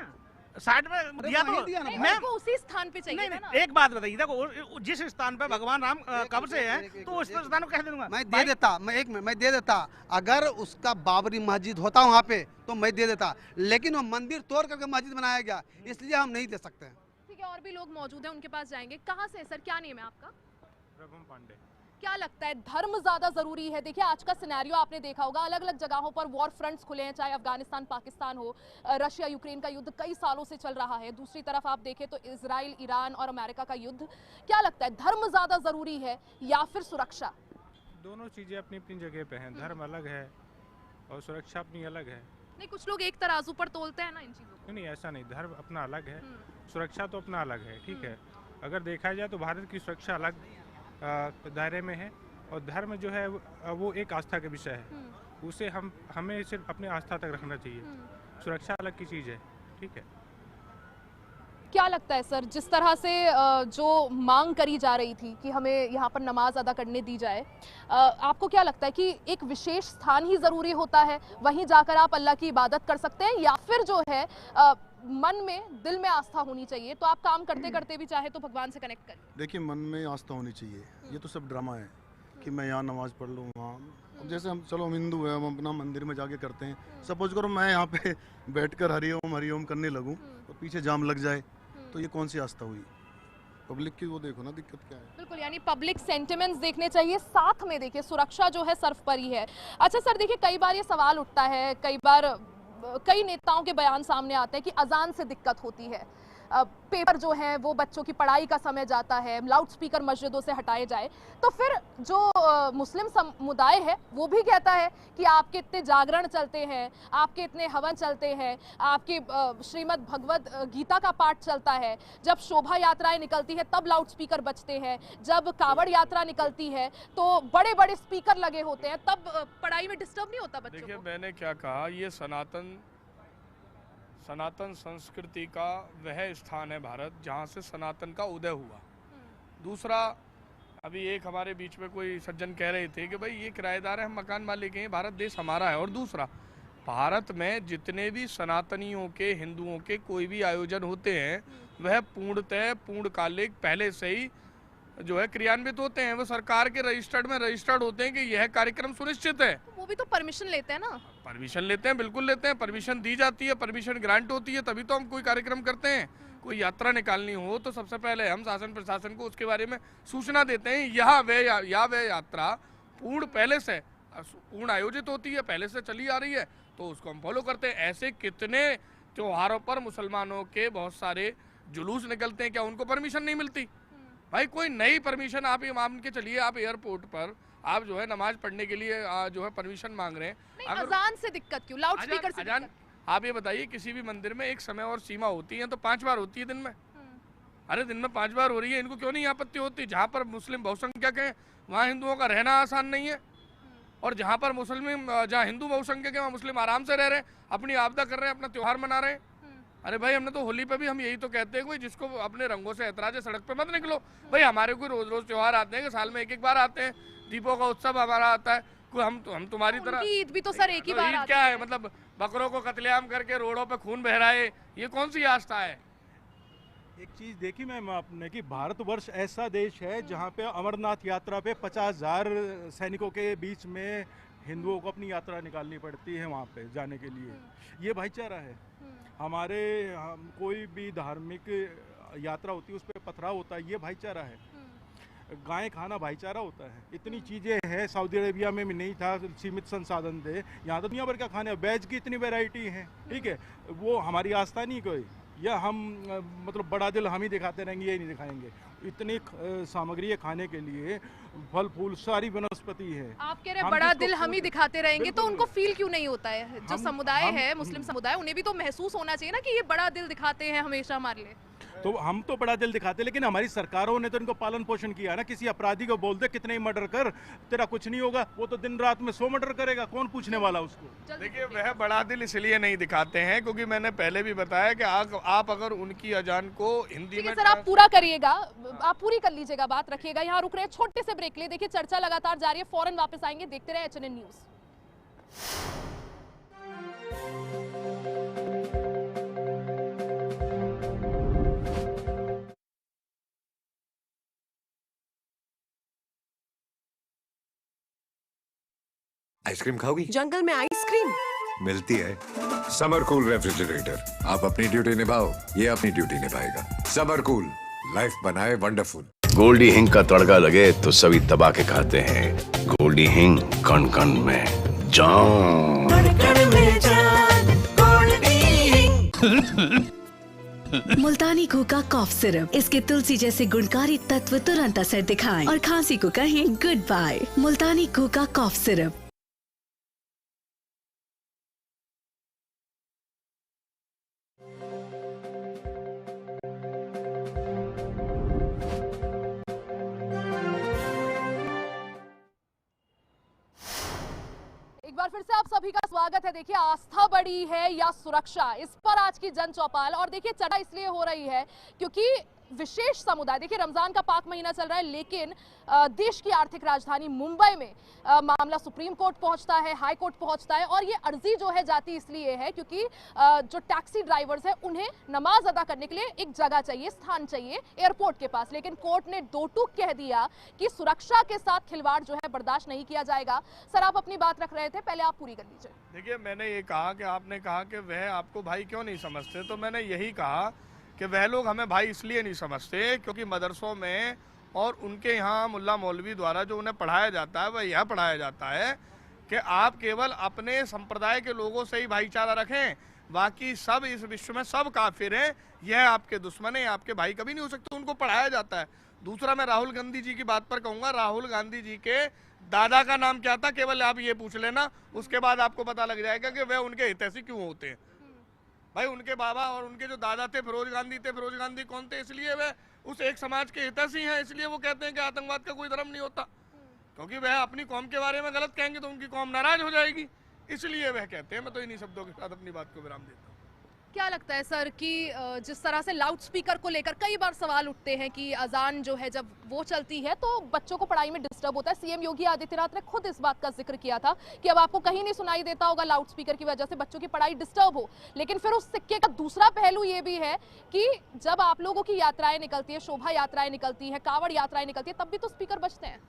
साइड में दिया तो मैं उसी स्थान पे चाहिए नहीं, ना। एक बात बताइए, देखो जिस स्थान पे भगवान राम कब से है तो उस स्थान को कह दूंगा। मैं दे देता, मैं दे देता, अगर उसका बाबरी मस्जिद होता वहाँ पे तो मैं दे देता, लेकिन वो मंदिर तोड़ करके मस्जिद बनाया गया, इसलिए हम नहीं दे सकते। ठीक है, और भी लोग मौजूद हैं, उनके पास जाएंगे। कहाँ से सर, क्या नेम है आपका? रघुम पांडे। क्या लगता है धर्म ज्यादा जरूरी है? देखिए आज का सिनेरियो आपने देखा होगा, अलग अलग जगहों पर वॉर फ्रंट्स खुले हैं, चाहे अफगानिस्तान पाकिस्तान हो, रशिया यूक्रेन का युद्ध कई सालों से चल रहा है, दूसरी तरफ आप देखें तो इजराइल ईरान और अमेरिका का युद्ध। क्या लगता है धर्म ज्यादा जरूरी है या फिर सुरक्षा? दोनों चीजें अपनी अपनी जगह पे हैं। धर्म अलग है और सुरक्षा अपनी अलग है। नहीं, कुछ लोग एक तराजू पर तोलते हैं ना इन चीजों को। नहीं, ऐसा नहीं, धर्म अपना अलग है, सुरक्षा तो अपना अलग है। ठीक है, अगर देखा जाए तो भारत की सुरक्षा अलग दायरे में है, और धर्म जो है वो एक आस्था का विषय है, उसे हमें सिर्फ अपने आस्था तक रखना चाहिए। सुरक्षा अलग की चीज़ है। ठीक है, क्या लगता है सर, जिस तरह से जो मांग करी जा रही थी कि हमें यहाँ पर नमाज अदा करने दी जाए, आपको क्या लगता है कि एक विशेष स्थान ही ज़रूरी होता है, वहीं जाकर आप अल्लाह की इबादत कर सकते हैं, या फिर जो है मन में दिल में आस्था होनी चाहिए, तो आप काम करते करते भी चाहे तो भगवान से कनेक्ट करें? देखिए, मन में आस्था होनी चाहिए, ये तो सब ड्रामा है कि मैं यहाँ नमाज पढ़ लूँ वहाँ। अब जैसे हम हिंदू हैं, हम अपना मंदिर में जाके करते हैं। सपोज करो मैं यहाँ पे बैठकर हरिओम हरिओम करने लगूँ और पीछे जाम लग जाए, तो ये कौन सी आस्था हुई? पब्लिक की वो देखो ना दिक्कत क्या है। बिल्कुल, यानी पब्लिक सेंटिमेंट्स देखने चाहिए, साथ में देखिए सुरक्षा जो है सर्वोपरि है। अच्छा सर, देखिए कई बार ये सवाल उठता है, कई बार कई नेताओं के बयान सामने आते हैं कि अजान से दिक्कत होती है, पेपर जो है वो बच्चों की पढ़ाई का समय जाता है, लाउड स्पीकर मस्जिदों से हटाए जाए, तो फिर जो मुस्लिम समुदाय है वो भी कहता है कि आपके इतने जागरण चलते हैं, आपके इतने हवन चलते हैं, आपके श्रीमद् भगवद गीता का पाठ चलता है, जब शोभा यात्राएं निकलती है तब लाउड स्पीकर बजते हैं, जब कांवड़ यात्रा निकलती है तो बड़े बड़े स्पीकर लगे होते हैं, तब पढ़ाई में डिस्टर्ब नहीं होता बच्चों को? देखिए मैंने क्या कहा, ये सनातन संस्कृति का वह स्थान है भारत जहाँ से सनातन का उदय हुआ। दूसरा, अभी एक हमारे बीच में कोई सज्जन कह रहे थे कि भाई ये किराएदार है, हम मकान मालिक हैं, भारत देश हमारा है। और दूसरा, भारत में जितने भी सनातनियों के, हिंदुओं के कोई भी आयोजन होते हैं वह पूर्णतः पूर्णकालिक पहले से ही जो है क्रियान्वित होते हैं, वो सरकार के रजिस्टर्ड होते हैं कि यह कार्यक्रम सुनिश्चित है। वो भी तो परमिशन लेते हैं ना? परमिशन लेते हैं, बिल्कुल लेते हैं, परमिशन दी जाती है, परमिशन ग्रांट होती है, तभी तो हम कोई कार्यक्रम करते हैं। कोई यात्रा निकालनी हो तो सबसे पहले हम शासन प्रशासन को उसके बारे में सूचना देते हैं। यहाँ वह यात्रा पहले से पूर्ण आयोजित होती है, पहले से चली आ रही है, तो उसको हम फॉलो करते हैं। ऐसे कितने त्योहारों पर मुसलमानों के बहुत सारे जुलूस निकलते हैं, क्या उनको परमिशन नहीं मिलती? भाई कोई नई परमिशन आप ये मान के चलिए, आप एयरपोर्ट पर आप जो है नमाज पढ़ने के लिए जो है परमिशन मांग रहे हैं, अजान से दिक्कत क्यों, लाउड स्पीकर से दिक्कत? आप ये बताइए, किसी भी मंदिर में एक समय और सीमा होती है, तो 5 बार होती है दिन में। अरे दिन में 5 बार हो रही है, इनको क्यों नहीं आपत्ति होती? जहाँ पर मुस्लिम बहुसंख्यक हैं वहाँ हिंदुओं का रहना आसान नहीं है, और जहाँ पर जहाँ हिंदू बहुसंख्यक है वहाँ मुस्लिम आराम से रह रहे हैं, अपनी आपदा कर रहे हैं, अपना त्योहार मना रहे हैं। अरे भाई, हमने तो होली पे भी हम यही तो कहते हैं, कोई जिसको अपने रंगों से ऐतराज है सड़क पे मत निकलो। भाई हमारे कोई रोज रोज त्योहार आते हैं कि साल में एक बार आते हैं, दीपों का उत्सव हमारा आता है, कोई हम तुम्हारी तरह ईद भी तो सर एक ही बार ईद क्या है, मतलब बकरों को कत्लेआम करके रोडों पे खून बह रहा है, ये कौन सी आस्था है? एक चीज़ देखी मैम आपने कि भारतवर्ष ऐसा देश है जहाँ पे अमरनाथ यात्रा पे 50,000 सैनिकों के बीच में हिंदुओं को अपनी यात्रा निकालनी पड़ती है वहाँ पे जाने के लिए। ये भाईचारा है। हमारे कोई भी धार्मिक यात्रा होती है उस पर पथराव होता है, ये भाईचारा है। गाय खाना भाईचारा होता है। इतनी चीज़ें हैं, सऊदी अरेबिया में भी नहीं था, सीमित संसाधन थे, यहाँ तो दुनिया भर का खाने, वेज की इतनी वैरायटी है, ठीक है। वो हमारी आस्था नहीं कोई, या हम मतलब बड़ा दिल हम ही दिखाते रहेंगे, ये नहीं दिखाएंगे। इतनी सामग्री है खाने के लिए, फल फूल सारी वनस्पति है। आप कह रहे हैं बड़ा दिल हम ही दिखाते रहेंगे, तो उनको फील क्यों नहीं होता है? जो समुदाय है, मुस्लिम समुदाय, उन्हें भी तो महसूस होना चाहिए ना कि ये बड़ा दिल दिखाते हैं हमेशा हमारे लिए। तो हम तो बड़ा दिल दिखाते, लेकिन हमारी सरकारों ने तो इनको पालन पोषण किया ना। किसी अपराधी को बोल दे कितने ही मर्डर कर, तेरा कुछ नहीं होगा, वो तो दिन रात में 100 मर्डर करेगा, कौन पूछने वाला उसको? देखिए, वह बड़ा दिल इसलिए नहीं दिखाते हैं क्योंकि मैंने पहले भी बताया कि आप अगर उनकी अजान को हिंदी में, सर आप पूरा करिएगा, आप पूरी कर लीजिएगा, बात रखिएगा। यहाँ रुक रहे हैं, छोटे से ब्रेक ले। देखिए चर्चा लगातार जारी है, फौरन वापस आएंगे, देखते रहे HNN न्यूज। आइसक्रीम खाओगी? जंगल में आइसक्रीम मिलती है। समर कूल रेफ्रिजरेटर, आप अपनी ड्यूटी निभाओ, ये अपनी ड्यूटी निभाएगा। समर कूल, लाइफ बनाए वंडरफुल। गोल्डी हिंग का तड़का लगे तो सभी दबा के खाते हैं। गोल्डी हिंग, कण कण में जान। मुल्तानी घोका कॉफ सिरप, इसके तुलसी जैसे गुणकारी तत्व तुरंत असर दिखाएं और खांसी को कहें गुड बाय। मुल्तानी घोका कॉफ सिरप। फिर से आप सभी का स्वागत है। देखिए, आस्था बड़ी है या सुरक्षा, इस पर आज की जन चौपाल। और देखिए चर्चा इसलिए हो रही है क्योंकि विशेष समुदाय, देखिए रमजान का पाक महीना चल रहा है, लेकिन देश की आर्थिक राजधानी मुंबई में मामला सुप्रीम कोर्ट पहुंचता है, हाई कोर्ट पहुंचता है, और ये अर्जी जो है जाती इसलिए है क्योंकि जो टैक्सी ड्राइवर्स हैं उन्हें नमाज अदा करने के लिए एक जगह चाहिए, स्थान चाहिए एयरपोर्ट के पास। लेकिन कोर्ट ने दो टूक कह दिया कि सुरक्षा के साथ खिलवाड़ जो है बर्दाश्त नहीं किया जाएगा। सर आप अपनी बात रख रहे थे, पहले आप पूरी कर लीजिए। देखिए, मैंने ये कहा कि आपने कहा कि वह आपको भाई क्यों नहीं समझते, तो मैंने यही कहा कि वह लोग हमें भाई इसलिए नहीं समझते क्योंकि मदरसों में और उनके यहाँ मुल्ला मौलवी द्वारा जो उन्हें पढ़ाया जाता है वह यह पढ़ाया जाता है कि आप केवल अपने संप्रदाय के लोगों से ही भाईचारा रखें, बाकी सब इस विश्व में सब काफिर हैं, यह आपके दुश्मन हैं, आपके भाई कभी नहीं हो सकते, उनको पढ़ाया जाता है। दूसरा मैं राहुल गांधी जी की बात पर कहूँगा, राहुल गांधी जी के दादा का नाम क्या था, केवल आप ये पूछ लेना, उसके बाद आपको पता लग जाएगा कि वह उनके हितैषी क्यों होते हैं। भाई उनके बाबा और उनके जो दादा थे फिरोज गांधी थे, फिरोज गांधी कौन थे, इसलिए वह उस एक समाज के हितैषी हैं, इसलिए वो कहते हैं कि आतंकवाद का कोई धर्म नहीं होता, क्योंकि वह अपनी कौम के बारे में गलत कहेंगे तो उनकी कौम नाराज हो जाएगी, इसलिए वह कहते हैं। मैं तो इन्हीं शब्दों के साथ अपनी बात को विराम देता हूँ। क्या लगता है सर कि जिस तरह से लाउड स्पीकर को लेकर कई बार सवाल उठते हैं कि अजान जो है जब वो चलती है तो बच्चों को पढ़ाई में डिस्टर्ब होता है, सीएम योगी आदित्यनाथ ने खुद इस बात का जिक्र किया था कि अब आपको कहीं नहीं सुनाई देता होगा लाउड स्पीकर की वजह से बच्चों की पढ़ाई डिस्टर्ब हो। लेकिन फिर उस सिक्के का दूसरा पहलू ये भी है कि जब आप लोगों की यात्राएं निकलती है, शोभा यात्राएं निकलती है, कांवड़ यात्राएं निकलती है, तब भी तो स्पीकर बजते हैं।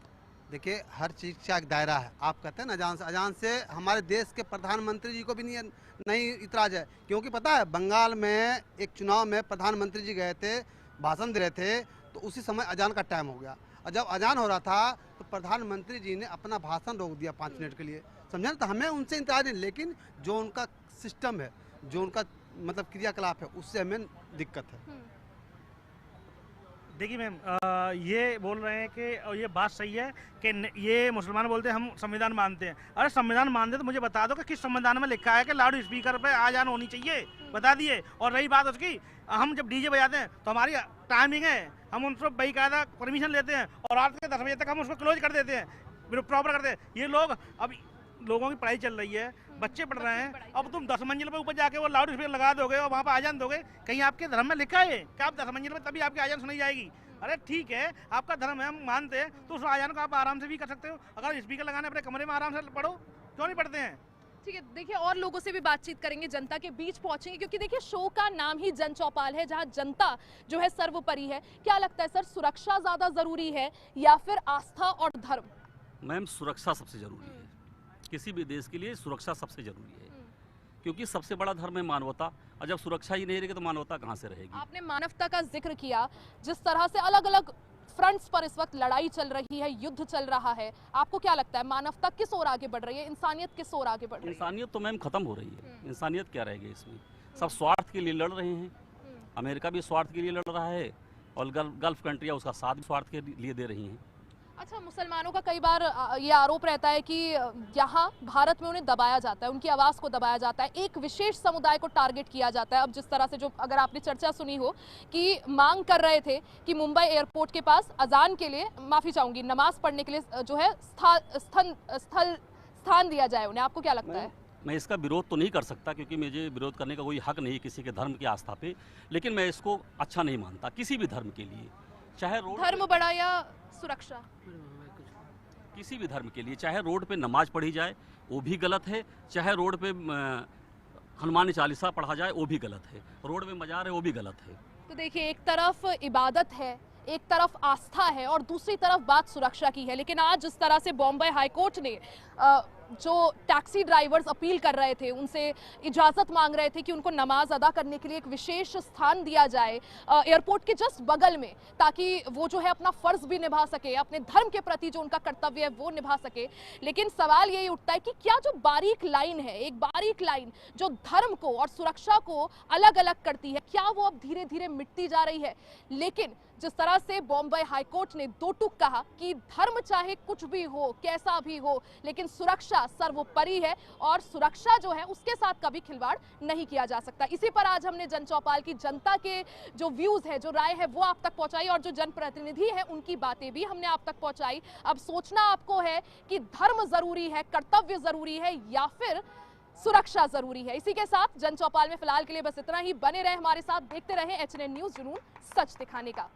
देखिए हर चीज़ का एक दायरा है। आप कहते हैं ना अजान से हमारे देश के प्रधानमंत्री जी को भी नहीं इतराज है, क्योंकि पता है बंगाल में एक चुनाव में प्रधानमंत्री जी गए थे, भाषण दे रहे थे, तो उसी समय अजान का टाइम हो गया और जब अजान हो रहा था तो प्रधानमंत्री जी ने अपना भाषण रोक दिया 5 मिनट के लिए, समझे ना। तो हमें उनसे इंतजार नहीं, लेकिन जो उनका सिस्टम है, जो उनका मतलब क्रियाकलाप है, उससे हमें दिक्कत है। देखिए मैम, ये बोल रहे हैं कि ये बात सही है कि ये मुसलमान बोलते हैं हम संविधान मानते हैं। अरे संविधान मानते तो मुझे बता दो कि किस संविधान में लिखा है कि लाउड स्पीकर पे आजान होनी चाहिए, बता दिए। और रही बात उसकी, हम जब डीजे बजाते हैं तो हमारी टाइमिंग है, हम उनसे बाकायदा परमिशन लेते हैं और रात के 10 बजे तक हम उसको क्लोज कर देते हैं, प्रॉपर करते हैं। ये लोग अब लोगों की पढ़ाई चल रही है, बच्चे पढ़ रहे हैं, अब तुम 10 मंजिल पे ऊपर जाके वो लाउड स्पीकर लगा दोगे और वहाँ पे आजान दोगे, कहीं आपके धर्म में लिखा है कि आप 10 मंजिल पे तभी आपकी आजान सुनी जाएगी? अरे ठीक है, आपका धर्म है, हम मानते हैं, तो उस आजान को आप आराम से भी कर सकते हो। अगर स्पीकर लगाने अपने कमरे में आराम से पढ़ो, क्यों नहीं पढ़ते हैं? ठीक है, देखिए और लोगों से भी बातचीत करेंगे, जनता के बीच पहुंचेंगे, क्योंकि देखिए शो का नाम ही जन चौपाल है, जहां जनता जो है सर्वोपरि है। क्या लगता है सर, सुरक्षा ज्यादा जरूरी है या फिर आस्था और धर्म? मैम, सुरक्षा सबसे जरूरी है, किसी भी देश के लिए सुरक्षा सबसे जरूरी है, क्योंकि सबसे बड़ा धर्म है मानवता, और जब सुरक्षा ही नहीं रहेगी तो मानवता कहाँ से रहेगी? आपने मानवता का जिक्र किया, जिस तरह से अलग अलग फ्रंट्स पर इस वक्त लड़ाई चल रही है, युद्ध चल रहा है, आपको क्या लगता है मानवता किस ओर आगे बढ़ रही है, इंसानियत किस ओर आगे बढ़ रही है? इंसानियत तो मैम खत्म हो रही है, इंसानियत क्या रहेगी इसमें? सब स्वार्थ के लिए लड़ रहे हैं, अमेरिका भी स्वार्थ के लिए लड़ रहा है और गल्फ कंट्रियाँ उसका साथ भी स्वार्थ के लिए दे रही हैं। अच्छा, मुसलमानों का कई बार ये आरोप रहता है कि यहाँ भारत में उन्हें दबाया जाता है, उनकी आवाज़ को दबाया जाता है, एक विशेष समुदाय को टारगेट किया जाता है। अब जिस तरह से जो, अगर आपने चर्चा सुनी हो कि मांग कर रहे थे कि मुंबई एयरपोर्ट के पास अजान के लिए, माफ़ी चाहूँगी, नमाज पढ़ने के लिए जो है स्थान दिया जाए उन्हें, आपको क्या लगता है? मैं इसका विरोध तो नहीं कर सकता, क्योंकि मुझे विरोध करने का कोई हक नहीं किसी के धर्म की आस्था पे, लेकिन मैं इसको अच्छा नहीं मानता किसी भी धर्म के लिए, चाहे धर्म बड़ा या सुरक्षा, किसी भी धर्म के लिए। चाहे रोड पे नमाज पढ़ी जाए वो भी गलत है, चाहे रोड पे हनुमान चालीसा पढ़ा जाए वो भी गलत है, रोड में मजार है वो भी गलत है। तो देखिए, एक तरफ इबादत है, एक तरफ आस्था है और दूसरी तरफ बात सुरक्षा की है। लेकिन आज जिस तरह से बॉम्बे हाईकोर्ट ने जो टैक्सी ड्राइवर्स अपील कर रहे थे, उनसे इजाज़त मांग रहे थे कि उनको नमाज अदा करने के लिए एक विशेष स्थान दिया जाए एयरपोर्ट के जस्ट बगल में, ताकि वो जो है अपना फ़र्ज़ भी निभा सके, अपने धर्म के प्रति जो उनका कर्तव्य है वो निभा सके। लेकिन सवाल यही उठता है कि क्या जो बारीक लाइन है, एक बारीक लाइन जो धर्म को और सुरक्षा को अलग अलग करती है, क्या वो अब धीरे धीरे मिटती जा रही है? लेकिन जिस तरह से बॉम्बे हाईकोर्ट ने दो टूक कहा कि धर्म चाहे कुछ भी हो, कैसा भी हो, लेकिन सुरक्षा सर्वोपरि है और सुरक्षा जो है उसके साथ कभी खिलवाड़ नहीं किया जा सकता। इसी पर आज हमने जन चौपाल की जनता के जो व्यूज है, जो राय है, वो आप तक पहुंचाई और जो जनप्रतिनिधि है उनकी बातें भी हमने आप तक पहुंचाई। अब सोचना आपको है कि धर्म जरूरी है, कर्तव्य जरूरी है या फिर सुरक्षा जरूरी है। इसी के साथ जन चौपाल में फिलहाल के लिए बस इतना ही। बने रहे हमारे साथ, देखते रहे HNN न्यूज़, जुनून सच दिखाने का।